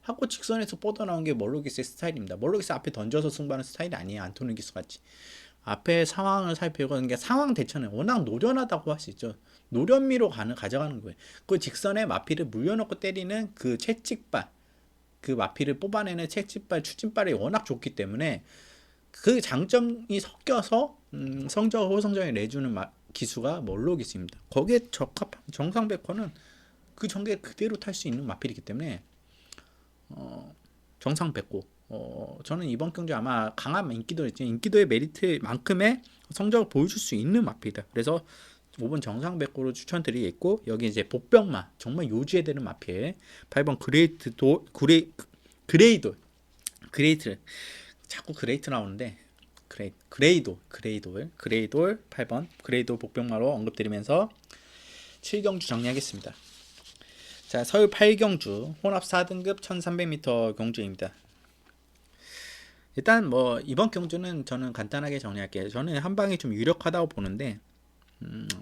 하고 직선에서 뻗어나온 게 멀로 기수의 스타일입니다. 멀로 기수 앞에 던져서 승부하는 스타일이 아니에요. 안토니 기수 같이. 앞에 상황을 살피고, 그러니까 상황 대처는 워낙 노련하다고 할 수 있죠. 노련미로 가져가는 거예요. 그 직선에 마필을 물려놓고 때리는 그 채찍발, 그 마필을 뽑아내는 채찍발, 추진발이 워낙 좋기 때문에 그 장점이 섞여서 성적, 호성적을 내주는 기수가 멀로 기수입니다. 거기에 적합한 정상백호는 그 전개 그대로 탈 수 있는 마필이기 때문에 정상백호. 저는 이번 경주 아마 강한 인기도의 메리트만큼의 성적을 보여줄 수 있는 마필이다. 그래서 5번 정상백호로 추천드리겠고, 여기 이제 복병마 정말 요지해야 되는 마필 8번 그레이돌 자꾸 그레이트 나오는데 그레이돌 8번 그레이돌 복병마로 언급드리면서 7경주 정리하겠습니다. 자, 서울 8경주 혼합 4등급 1300m 경주입니다. 일단 뭐 이번 경주는 저는 간단하게 정리할게요. 저는 한방이 좀 유력하다고 보는데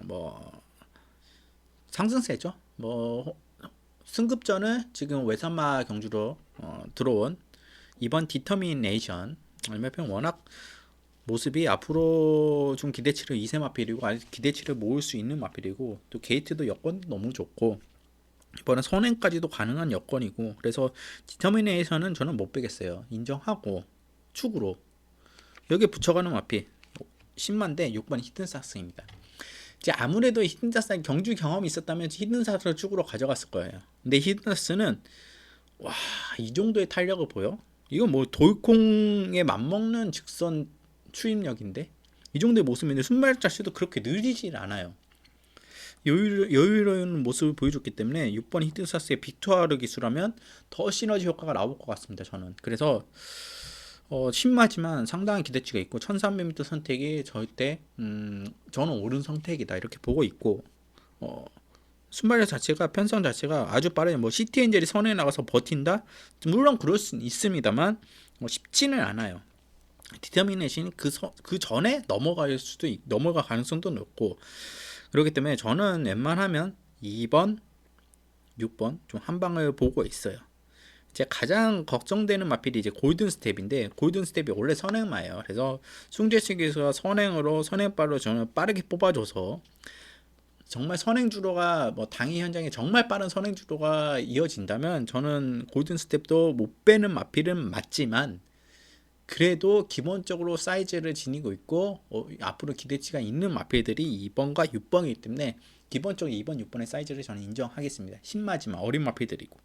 뭐 상승세죠. 뭐 승급전은 지금 외산마 경주로 들어온 이번 디터미네이션 얼마평 워낙 모습이 앞으로 좀 기대치를 2세 마필이고 아직 기대치를 모을 수 있는 마필이고 또 게이트도 여건도 너무 좋고 이번엔 선행까지도 가능한 여건이고 그래서 디터미네이션은 저는 못 빼겠어요. 인정하고 축으로 여기에 붙여가는 마필 10만 대 6번 히든사스입니다. 이제 아무래도 히든사스 경주 경험이 있었다면 히든사스를 축으로 가져갔을 거예요. 근데 히든사스는 와, 이 정도의 탄력을 보여? 이거 뭐 돌콩에 맞먹는 직선 추임력인데 이 정도의 모습인데 순발 자체도 그렇게 느리질 않아요. 여유로운 모습을 보여줬기 때문에 6번 히든사스의 빅투아르 기술하면 더 시너지 효과가 나올 것 같습니다. 저는 그래서 신마지만 상당한 기대치가 있고 1300m 선택이 절대 저는 옳은 선택이다 이렇게 보고 있고 순발력 자체가 편성 자체가 아주 빠르게 뭐 시티 엔젤이 선에 나가서 버틴다 물론 그럴 수 있습니다만 쉽지는 않아요. 디터미네이션이 그 전에 넘어갈 가능성도 높고 그렇기 때문에 저는 웬만하면 2번, 6번 좀 한 방을 보고 있어요. 제 가장 걱정되는 마필이 이제 골든 스텝인데 골든 스텝이 원래 선행마예요. 그래서 숭재 측에서 선행발로 저는 빠르게 뽑아줘서 정말 선행주로가 뭐 당일 현장에 정말 빠른 선행주로가 이어진다면 저는 골든 스텝도 못 빼는 마필은 맞지만 그래도 기본적으로 사이즈를 지니고 있고 앞으로 기대치가 있는 마필들이 2번과 6번이기 때문에 기본적으로 2번, 6번의 사이즈를 저는 인정하겠습니다. 신마지만 어린 마필들이고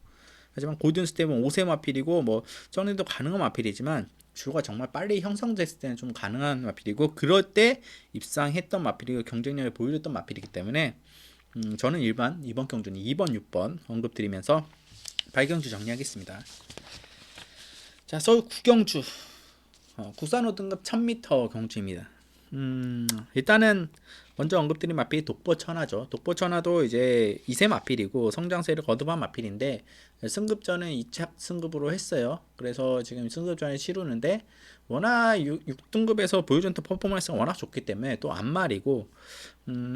하지만 골든 스텝은 5세 마필이고 뭐 전에도 가능한 마필이지만 주로가 정말 빨리 형성됐을 때는 좀 가능한 마필이고 그럴 때 입상했던 마필이고 경쟁력을 보여줬던 마필이기 때문에 저는 일반 이번 경주는 2번, 6번 언급드리면서 발경주 정리하겠습니다. 자, 서울 구경주 국산 5등급 1000m 경주입니다. 일단은 먼저 언급드린 마필이 독보천하죠. 독보천하도 이제 2세 마필이고 성장세를 거듭한 마필인데 승급전은 2착 승급으로 했어요. 그래서 지금 승급전을 치르는데 워낙 6등급에서 보여줬던 퍼포먼스가 워낙 좋기 때문에 또 안말이고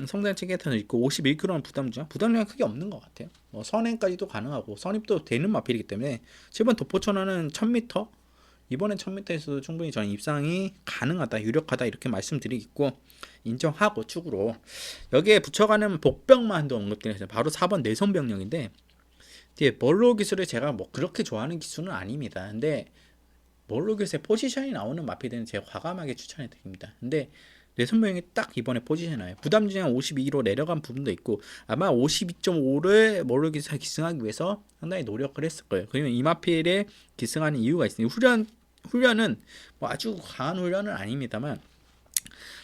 성장 체계도 있고 51kg는 부담량이 크게 없는 것 같아요. 선행까지도 가능하고 선입도 되는 마필이기 때문에 7번 독보천하는 1000m 이번엔 1000m에서도 충분히 저는 입상이 가능하다, 유력하다 이렇게 말씀드리겠고 인정하고 축으로 여기에 붙여가는 복병만도 언급드렸어요. 바로 4번 내선병력인데 뒤에 멀로 기술을 제가 뭐 그렇게 좋아하는 기술은 아닙니다. 근데 멀로 기술의 포지션이 나오는 마필들은 제가 과감하게 추천해 드립니다. 근데 내선병력이 딱 이번에 포지션이 나와요. 부담중량 52로 내려간 부분도 있고 아마 52.5를 멀로 기술 기승하기 위해서 상당히 노력을 했을 거예요. 그러면 이 마필에 기승하는 이유가 있습니다. 훈련은 뭐 아주 강한 훈련은 아닙니다만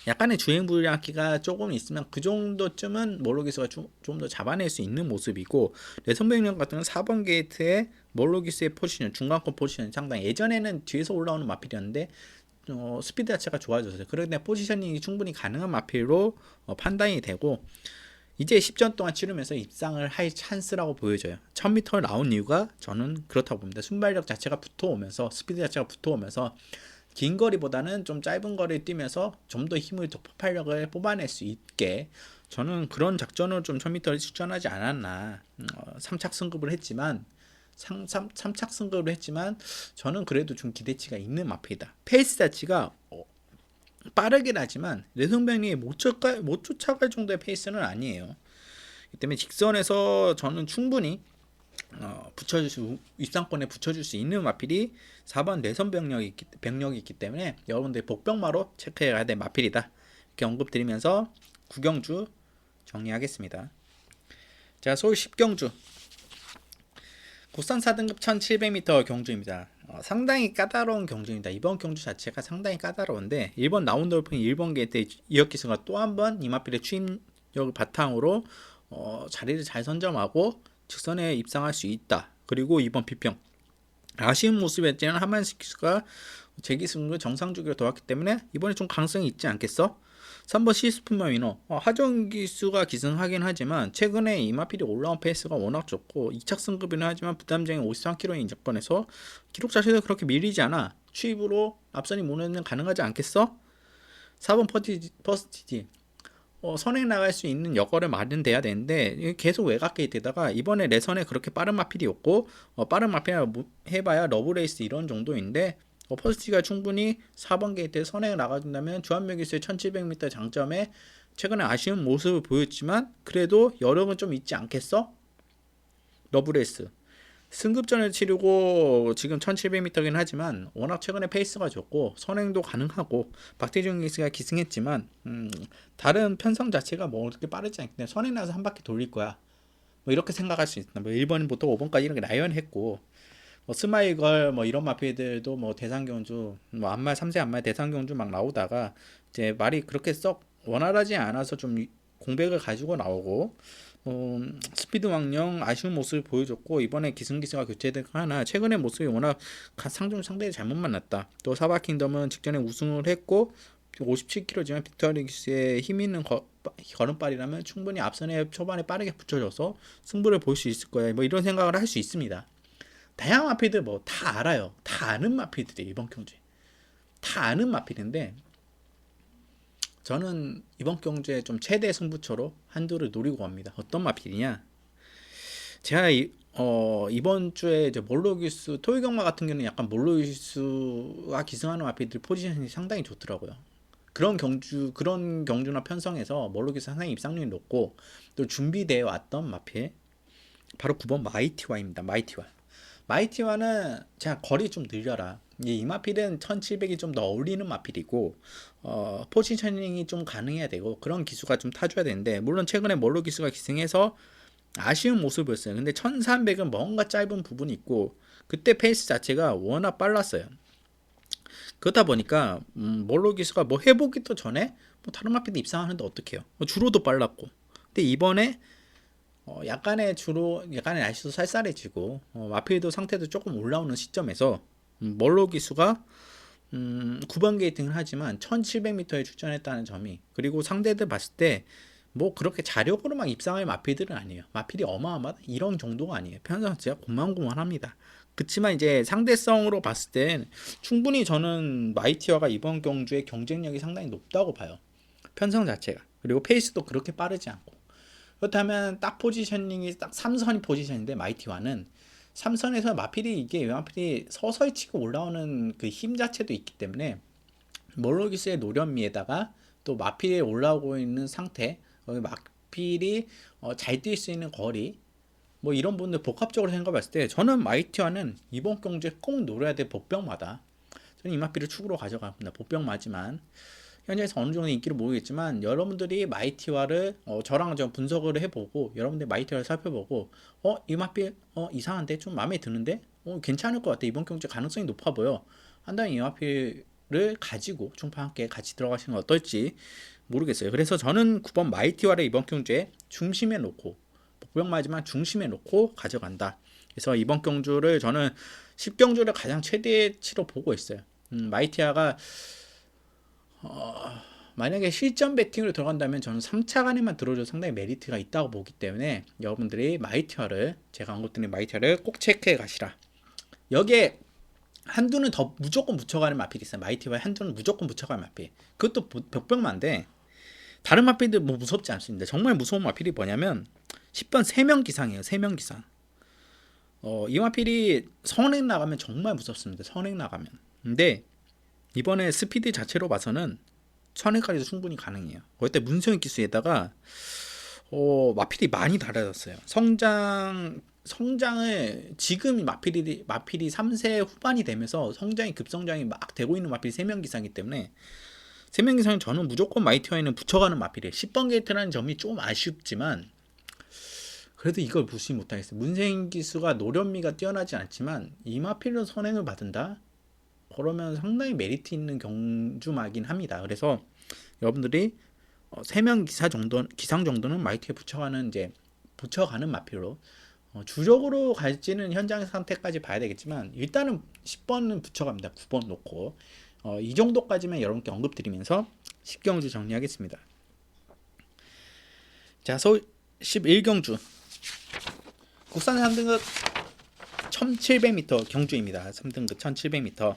약간의 주행불량기가 조금 있으면 그 정도쯤은 몰로기스가 좀 더 잡아낼 수 있는 모습이고 내선병력 같은 건 4번 게이트의 몰로기스의 포지션 중간권 포지션 상당히 예전에는 뒤에서 올라오는 마필이었는데 스피드 자체가 좋아졌어요. 그러기 때문에 포지셔닝이 충분히 가능한 마필로 판단이 되고 이제 10전 동안 치르면서 입상을 할 찬스라고 보여져요. 1000m를 나온 이유가 저는 그렇다고 봅니다. 순발력 자체가 붙어오면서 스피드 자체가 붙어오면서 긴 거리보다는 좀 짧은 거리를 뛰면서 좀 더 힘을 더 폭발력을 뽑아낼 수 있게 저는 그런 작전을 좀 1000m를 추천하지 않았나. 3착 승급을 했지만 3착 승급을 했지만 저는 그래도 좀 기대치가 있는 마필이다. 페이스 자체가 빠르긴 하지만 내성병이 못 쫓아갈 정도의 페이스는 아니에요. 그 때문에 직선에서 저는 충분히 입상권에 붙여줄 수 있는 마필이 4번 내선 병력이 있기 때문에 여러분들 복병마로 체크해야 될 마필이다. 이렇게 언급드리면서 구경주 정리하겠습니다. 자, 서울 10경주 국산 4등급 1700m 경주입니다. 상당히 까다로운 경주입니다. 이번 경주 자체가 상당히 까다로운데 1번 라운드오픈 1번 게이트 이혁기승가 또 한 번 이마필의 추임력을 바탕으로 자리를 잘 선점하고 직선에 입상할 수 있다. 그리고 2번 비평 아쉬운 모습이었지만 하만시키스가 재기승을 정상 주기로 도왔기 때문에 이번에 좀 가능성이 있지 않겠어? 3번 시스프만 위너 하정기수가 기승하긴 하지만 최근에 이마필이 올라온 페이스가 워낙 좋고 2착 승급이긴 하지만 부담쟁이 53kg인 조건에서 기록 자체도 그렇게 밀리지 않아 추입으로 앞선이 모내면 가능하지 않겠어? 4번 퍼스티지. 선행 나갈 수 있는 여건을 마련돼야 되는데 계속 외곽 게이트에다가 이번에 레선에 그렇게 빠른 마필이 없고 빠른 마필 해봐야 러브레이스 이런 정도인데 퍼스티가 충분히 4번 게이트에 선행을 나가준다면 주한미기수의 1700m 장점에 최근에 아쉬운 모습을 보였지만 그래도 여력은 좀 있지 않겠어? 러브레이스 승급전을 치르고 지금 1700m긴 하지만 워낙 최근에 페이스가 좋고 선행도 가능하고 박태준 기수가 기승했지만 다른 편성 자체가 뭐 그렇게 빠르지 않기 때문에 선행 나서 한 바퀴 돌릴 거야 뭐 이렇게 생각할 수 있다. 뭐 1번부터 5번까지 이렇게 나열했고 뭐 스마일걸 뭐 이런 마피들도 뭐 대상경주 뭐 안말 3세 안말 대상경주 막 나오다가 이제 말이 그렇게 썩 원활하지 않아서 좀 공백을 가지고 나오고 스피드 왕령 아쉬운 모습을 보여줬고 이번에 기승기수가 교체되고 하나 최근의 모습이 워낙 상중 상대를 잘못 만났다. 또 사바킹덤은 직전에 우승을 했고 57kg지만 빅토리기스의 힘 있는 걸음발이라면 충분히 앞선에 초반에 빠르게 붙여줘서 승부를 볼 수 있을 거야. 뭐 이런 생각을 할 수 있습니다. 다양한 마필들 뭐 다 알아요. 다 아는 마필들이 이번 경주에 다 아는 마필인데 저는 이번 경주에 좀 최대 승부처로 한두를 노리고 갑니다. 어떤 마필이냐? 제가 이번 주에 이제 몰로기수 토요경마 같은 경우는 약간 몰로기수가 기승하는 마필들 포지션이 상당히 좋더라고요. 그런 경주나 편성에서 몰로기수 상당히 입상률이 높고 또 준비되어 왔던 마필 바로 9번 마이티와입니다. 마이티와는 제가 거리 좀 늘려라. 이 마필은 1700이 좀 더 어울리는 마필이고 포지셔닝이 좀 가능해야 되고 그런 기수가 좀 타줘야 되는데 물론 최근에 몰로 기수가 기승해서 아쉬운 모습을 보였어요. 근데 1300은 뭔가 짧은 부분이 있고 그때 페이스 자체가 워낙 빨랐어요. 그렇다 보니까 몰로 기수가 뭐 해보기도 전에 뭐 다른 마필도 입상하는데 어떡해요. 주로도 빨랐고 근데 이번에 약간의 날씨도 쌀쌀해지고 마필도 상태도 조금 올라오는 시점에서 멀로 기수가 9번 게이팅을 하지만 1700m에 출전했다는 점이 그리고 상대들 봤을 때 뭐 그렇게 자력으로만 입상할 마필들은 아니에요. 마필이 어마어마하다 이런 정도가 아니에요. 편성 자체가 고만고만합니다. 그렇지만 이제 상대성으로 봤을 땐 충분히 저는 마이티어가 이번 경주의 경쟁력이 상당히 높다고 봐요. 편성 자체가 그리고 페이스도 그렇게 빠르지 않고 그렇다면 딱 포지셔닝이 딱 3선이 포지션인데 마이티와는 3선에서 마필이 서서히 치고 올라오는 그 힘 자체도 있기 때문에 몰로기스의 노련미에다가 또 마필이 올라오고 있는 상태 마필이 잘 뛸 수 있는 거리 뭐 이런 부분들 복합적으로 생각했을 때 저는 마이티와는 이번 경주에 꼭 노려야 될 복병마다 저는 이 마필을 축으로 가져갑니다. 복병마지만 현장에서 어느 정도 인기를 모르겠지만 여러분들이 마이티와를 저랑 좀 분석을 해보고 여러분들 마이티와를 살펴보고 이 마필 이상한데 좀 마음에 드는데 괜찮을 것 같아 이번 경주 가능성이 높아 보여 한다면 이 마필을 가지고 총판 함께 같이 들어가시는 건 어떨지 모르겠어요. 그래서 저는 9번 마이티와를 이번 경주에 중심에 놓고 복병마지만 중심에 놓고 가져간다. 그래서 이번 경주를 저는 10경주를 가장 최대치로 보고 있어요. 마이티와가 만약에 실전 배팅으로 들어간다면 저는 3차간에만 들어줘도 상당히 메리트가 있다고 보기 때문에 여러분들이 제가 언급드린 마이티어를 꼭 체크해 가시라. 여기에 한두는 더 무조건 붙여가는 마필이 있어요. 마이티어에 한두는 무조건 붙여가는 마필. 그것도 벽병마인데 다른 마필들 뭐 무섭지 않습니다. 정말 무서운 마필이 뭐냐면 10번 3명 기상이에요. 3명 기상. 이 마필이 선행 나가면 정말 무섭습니다. 선행 나가면. 근데 이번에 스피드 자체로 봐서는 선행까지도 충분히 가능해요. 그때 문성익 기수에다가 마필이 많이 달아졌어요. 성장을 지금 마필이 3세 후반이 되면서 급성장이 막 되고 있는 마필이 3명 기상이기 때문에 3명 기상은 저는 무조건 마이티와에는 붙여가는 마필이에요. 10번 게이트라는 점이 좀 아쉽지만 그래도 이걸 무시 못하겠어요. 문세인 기수가 노련미가 뛰어나지 않지만 이 마필로 선행을 받은다? 그러면 상당히 메리트 있는 경주마긴 합니다. 그래서 여러분들이 3명 기상 정도는 마이티에 붙여가는 마필로 주력으로 갈지는 현장 상태까지 봐야 되겠지만 일단은 10번은 붙여갑니다. 9번 놓고 이 정도까지만 여러분께 언급드리면서 10경주 정리하겠습니다. 자, 서울 11경주 국산 3등급 1700m 경주입니다. 3등급 1700m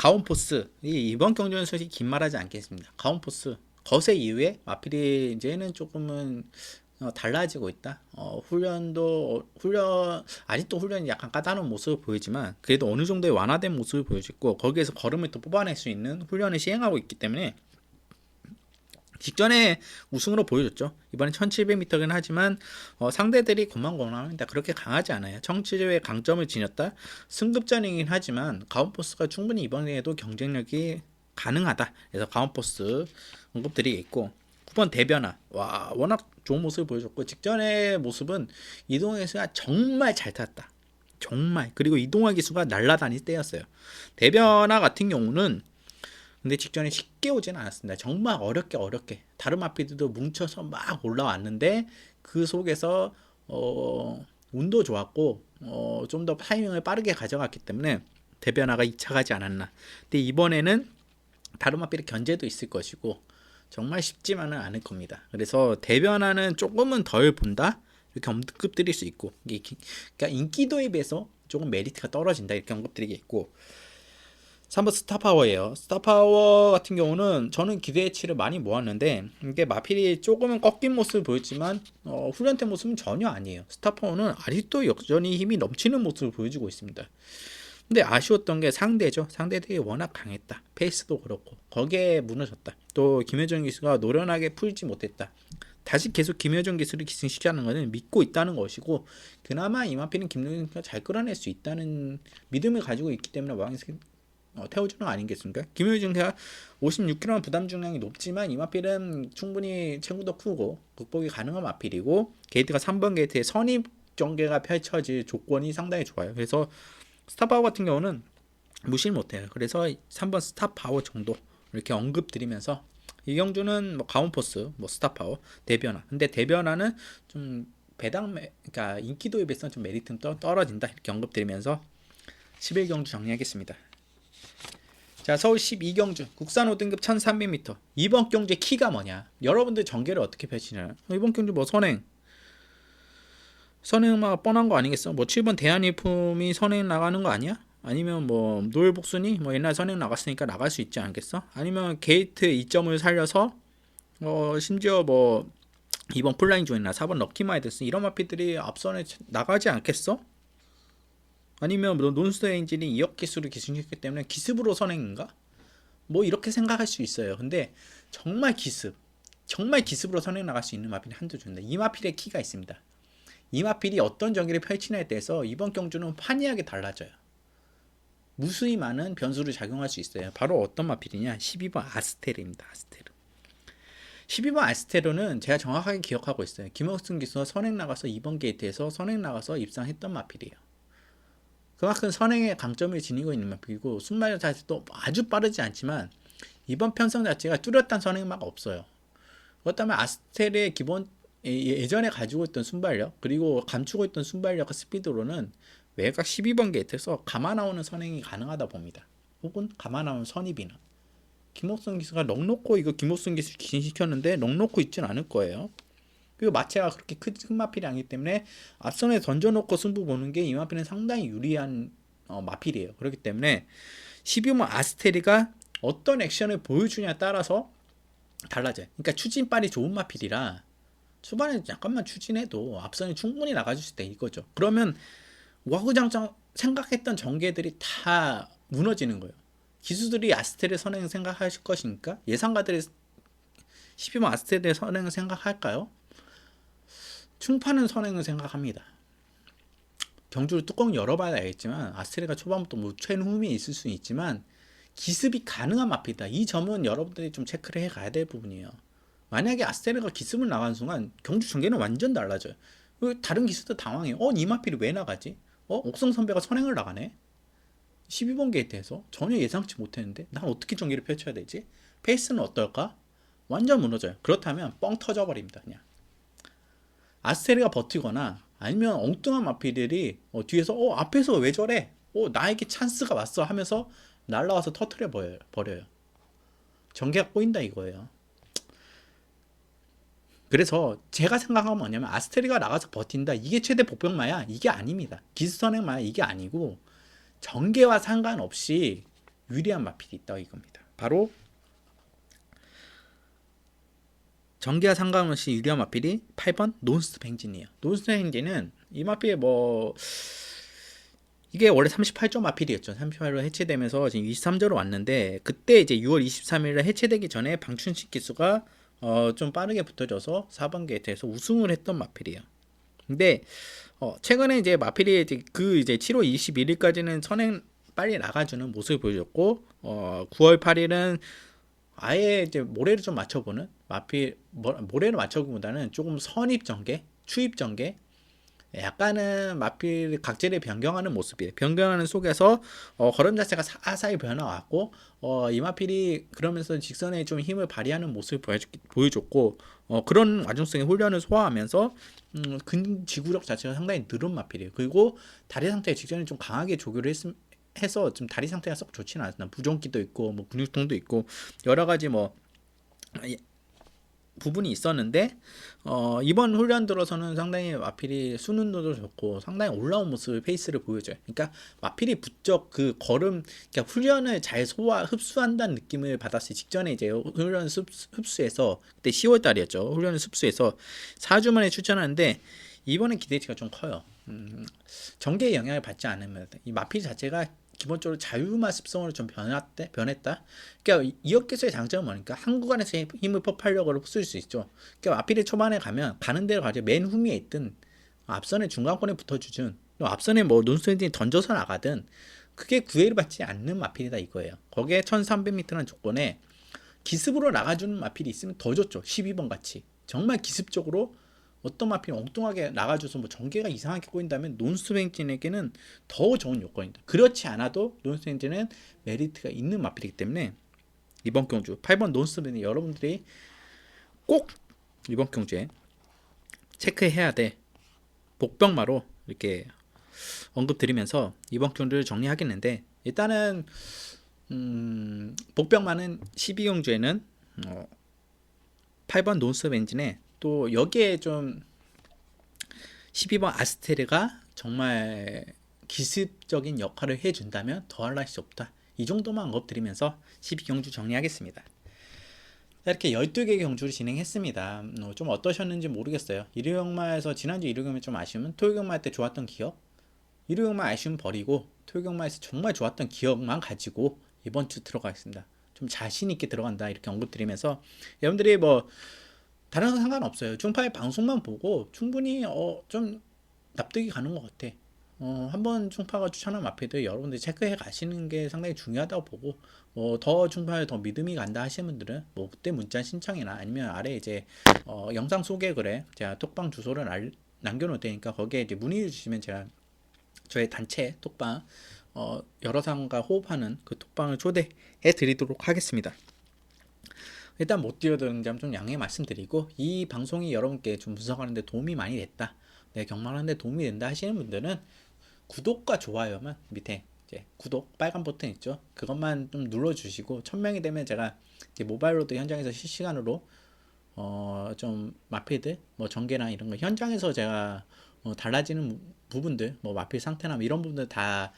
가온포스 이번 경주는 솔직히 긴 말하지 않겠습니다. 가온포스 거세 이후에 마필이 이제는 조금은 달라지고 있다. 훈련 아직도 훈련이 약간 까다로운 모습을 보이지만 그래도 어느 정도의 완화된 모습을 보여주고 거기에서 걸음을 또 뽑아낼 수 있는 훈련을 시행하고 있기 때문에 직전에 우승으로 보여줬죠. 이번엔 1700m긴 하지만 상대들이 고만고만합니다. 그렇게 강하지 않아요. 청치조의 강점을 지녔다. 승급전이긴 하지만 가온포스가 충분히 이번에도 경쟁력이 가능하다. 그래서 가온포스 언급드리겠고 9번 대변화. 와 워낙 좋은 모습을 보여줬고 직전의 모습은 이동혁 기수가 정말 잘 탔다. 정말. 그리고 이동혁 기수가 날라다닐 때였어요. 대변화 같은 경우는 근데 직전에 쉽게 오지는 않았습니다. 정말 어렵게 다른 마피들도 뭉쳐서 막 올라왔는데 그 속에서 운도 좋았고 좀 더 타이밍을 빠르게 가져갔기 때문에 대변화가 2차 가지 않았나. 근데 이번에는 다른 마피의 견제도 있을 것이고 정말 쉽지만은 않을 겁니다. 그래서 대변화는 조금은 덜 본다 이렇게 언급드릴 수 있고 그러니까 인기도에 비해서 조금 메리트가 떨어진다 이렇게 언급드리겠고 3번 스타파워예요. 스타파워 같은 경우는 저는 기대치를 많이 모았는데 이게 마필이 조금은 꺾인 모습을 보였지만 훈련 때 모습은 전혀 아니에요. 스타파워는 아직도 여전히 힘이 넘치는 모습을 보여주고 있습니다. 근데 아쉬웠던 게 상대죠. 상대들이 워낙 강했다. 페이스도 그렇고 거기에 무너졌다. 또 김효정 기수가 노련하게 풀지 못했다. 다시 계속 김효정 기수를 기승시키는 것은 믿고 있다는 것이고 그나마 이마피는 김효정 기수가 잘 끌어낼 수 있다는 믿음을 가지고 있기 때문에 왕에서 태워주는 거 아니겠습니까? 김효정가 56kg 부담 중량이 높지만 이 마필은 충분히 체구도 크고 극복이 가능한 마필이고 게이트가 3번 게이트에 선입 전개가 펼쳐질 조건이 상당히 좋아요. 그래서 스타파워 같은 경우는 무시를 못해요. 그래서 3번 스타파워 정도 이렇게 언급드리면서 이 경주는 뭐 가온포스, 뭐 스타파워, 대변화. 근데 대변화는 좀 그러니까 인기도에 비해서 좀 메리트는 떨어진다 이렇게 언급드리면서 11경주 정리하겠습니다. 자, 서울 12경주 국산 5등급 1300m 이번 경주의 키가 뭐냐? 여러분들 전개를 어떻게 펼치나요? 이번 경주 뭐 선행막 뻔한 거 아니겠어? 뭐 7번 대한일품이 선행 나가는 거 아니야? 아니면 뭐 노엘복순이 뭐 옛날 선행 나갔으니까 나갈 수 있지 않겠어? 아니면 게이트 2점을 살려서 심지어 뭐 2번 폴라인 존이나 4번 럭키마이드스 이런 마피들이 앞선에 나가지 않겠어? 아니면 논스터 엔진이 2억 기수를 기승했기 때문에 기습으로 선행인가? 뭐 이렇게 생각할 수 있어요. 근데 정말 기습으로 선행 나갈 수 있는 마필이 한두 주인데 이 마필의 키가 있습니다. 이 마필이 어떤 전기를 펼치냐에 대해서 이번 경주는 환희하게 달라져요. 무수히 많은 변수를 작용할 수 있어요. 바로 어떤 마필이냐? 12번 아스테르입니다. 아스테르. 12번 아스테르는 제가 정확하게 기억하고 있어요. 김옥승 기수가 선행 나가서 2번 게이트에서 선행 나가서 입상했던 마필이에요. 그만큼 선행의 강점을 지니고 있는 마필이고 순발력 자체도 아주 빠르지 않지만 이번 편성 자체가 뚜렷한 선행막 없어요. 그렇다면 아스텔의 기본 예전에 가지고 있던 순발력 그리고 감추고 있던 순발력과 스피드로는 외곽 12번 게이트에서 감아 나오는 선행이 가능하다 봅니다. 혹은 감아 나오는 선입이나 김옥순 기수가 넉놓고 이거 김옥순 기수 기신시켰는데 넉놓고 있진 않을 거예요. 그리고 마체가 그렇게 큰 마필이 아니기 때문에 앞선에 던져놓고 승부 보는 게 이 마필은 상당히 유리한 마필이에요. 그렇기 때문에 12번 아스테리가 어떤 액션을 보여주냐에 따라서 달라져요. 그러니까 추진빨이 좋은 마필이라 초반에 약간만 추진해도 앞선에 충분히 나가줄 수 있다 이거죠. 그러면 와구장창 생각했던 전개들이 다 무너지는 거예요. 기수들이 아스테리 선행 생각하실 것이니까 예상가들이 12번 아스테리 선행을 생각할까요? 충파는 선행을 생각합니다. 경주를 뚜껑 열어봐야 알겠지만 아스테리가 초반부터 뭐 최후미에 있을 수는 있지만 기습이 가능한 마필이다. 이 점은 여러분들이 좀 체크를 해가야 될 부분이에요. 만약에 아스테리가 기습을 나가는 순간 경주 전개는 완전 달라져요. 다른 기수도 당황해요. 이 마필이 왜 나가지? 옥성 선배가 선행을 나가네? 12번 게이트에서 전혀 예상치 못했는데 난 어떻게 전개를 펼쳐야 되지? 페이스는 어떨까? 완전 무너져요. 그렇다면 뻥 터져버립니다. 그냥 아스테리가 버티거나 아니면 엉뚱한 마필들이 뒤에서 앞에서 왜 저래? 나에게 찬스가 왔어 하면서 날라와서 터트려 버려요. 전개가 꼬인다 이거예요. 그래서 제가 생각한 건 뭐냐면 아스테리가 나가서 버틴다 이게 최대 복병마야 이게 아닙니다. 기수선행마야 이게 아니고 전개와 상관없이 유리한 마필이 있다 이겁니다. 바로 전기와 상관없이 유리한 마필이 8번 논스톱 행진이에요. 논스톱 행진은 이 마필 뭐 이게 원래 38조 마필이었죠. 38조 해체되면서 지금 23조로 왔는데, 그때 이제 6월 23일에 해체되기 전에 방춘식 기수가 좀 빠르게 붙어져서 4번 게이트에서 우승을 했던 마필이에요. 근데 최근에 이제 마필이 이제 7월 21일까지는 선행 빨리 나가주는 모습을 보여줬고, 9월 8일은 아예 이제 모래를 좀 맞춰보는 마필, 모래를 맞춰보기보다는 조금 선입 전개, 추입 전개, 약간은 마필 각질을 변경하는 모습이에요. 변경하는 속에서 걸음 자체가 사사히 변화왔고, 이 마필이 그러면서 직선에 좀 힘을 발휘하는 모습을 보여줬고, 그런 와중 속에 훈련을 소화하면서 근지구력 자체가 상당히 늘은 마필이에요. 그리고 다리 상태에 직전에 좀 강하게 조교를 해서 좀 다리 상태가 썩 좋지는 않습니다. 부종기도 있고 뭐 근육통도 있고 여러 가지 뭐 부분이 있었는데, 이번 훈련 들어서는 상당히 마필이 수능도도 좋고 상당히 올라온 모습 페이스를 보여줘요. 그러니까 마필이 부쩍 그 걸음, 그러니까 훈련을 잘 흡수한다는 느낌을 받았어요. 직전에 이제 훈련 흡수해서, 그때 10월 달이었죠. 훈련을 흡수해서 4주 만에 출전하는데, 이번엔 기대치가 좀 커요. 전개의 영향을 받지 않으면 이 마필 자체가 기본적으로 자유마 습성으로 좀 변했다. 그러니까 이어켓의 장점은 뭐니까 한 구간에서 힘을 폭발력으로 쓸 수 있죠. 그러니까 마필이 초반에 가면 가는 데로 가죠. 맨 후미에 있든 앞선에 중간권에 붙어주든 앞선에 뭐 논스톱이 던져서 나가든 그게 구애를 받지 않는 마필이다 이거예요. 거기에 1300m라는 조건에 기습으로 나가주는 마필이 있으면 더 좋죠. 12번 같이 정말 기습적으로 어떤 마필이 엉뚱하게 나가줘서 뭐 전개가 이상하게 꼬인다면 논스톱 행진에게는 더 좋은 요건이다. 그렇지 않아도 논스톱 행진은 메리트가 있는 마필이기 때문에 이번 경주 8번 논스톱은 여러분들이 꼭 이번 경주에 체크해야 돼. 복병마로 이렇게 언급드리면서 이번 경주를 정리하겠는데, 일단은 복병마는 12경주에는 8번 논스톱 엔진에 또 여기에 좀 12번 아스테르가 정말 기습적인 역할을 해준다면 더할 나위 없다. 이 정도만 언급드리면서 12경주 정리하겠습니다. 이렇게 12개 경주를 진행했습니다. 좀 어떠셨는지 모르겠어요. 일요일경마에서 지난주 일요일경마 좀 아쉬우면 토요일경마 때 좋았던 기억, 일요일경마 아쉬움 버리고 토요일경마에서 정말 좋았던 기억만 가지고 이번 주 들어가겠습니다. 좀 자신 있게 들어간다 이렇게 언급드리면서, 여러분들이 뭐 다른 건 상관없어요. 중파의 방송만 보고 충분히 좀 납득이 가는 것 같아. 한번 중파가 추천한 마필들 여러분들이 체크해 가시는 게 상당히 중요하다고 보고, 더 중파에 더 믿음이 간다 하시는 분들은 뭐 그때 문자 신청이나 아니면 아래 이제 영상 소개글에 제가 톡방 주소를 남겨놓을 테니까 거기에 이제 문의 주시면 제가 저의 단체 톡방 여러 사람과 호흡하는 그 톡방을 초대해 드리도록 하겠습니다. 일단 못 뛰어드는 점 좀 양해 말씀드리고, 이 방송이 여러분께 좀 분석하는 데 도움이 많이 됐다, 내 경험하는 데 도움이 된다 하시는 분들은 구독과 좋아요만 밑에 이제 구독 빨간 버튼 있죠, 그것만 좀 눌러주시고 1000명이 되면 제가 이제 모바일로도 현장에서 실시간으로 좀 마필들 뭐 전개나 이런 거 현장에서 제가 달라지는 부분들, 뭐 마필 상태나 이런 부분들 다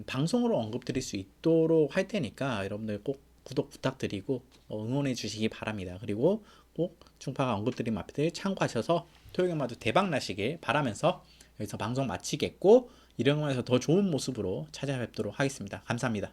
방송으로 언급드릴 수 있도록 할 테니까 여러분들 꼭 구독 부탁드리고 응원해 주시기 바랍니다. 그리고 꼭 중파가 언급드린 마필들 참고하셔서 토요일경마도 대박 나시길 바라면서 여기서 방송 마치겠고, 일요일경마에서 더 좋은 모습으로 찾아뵙도록 하겠습니다. 감사합니다.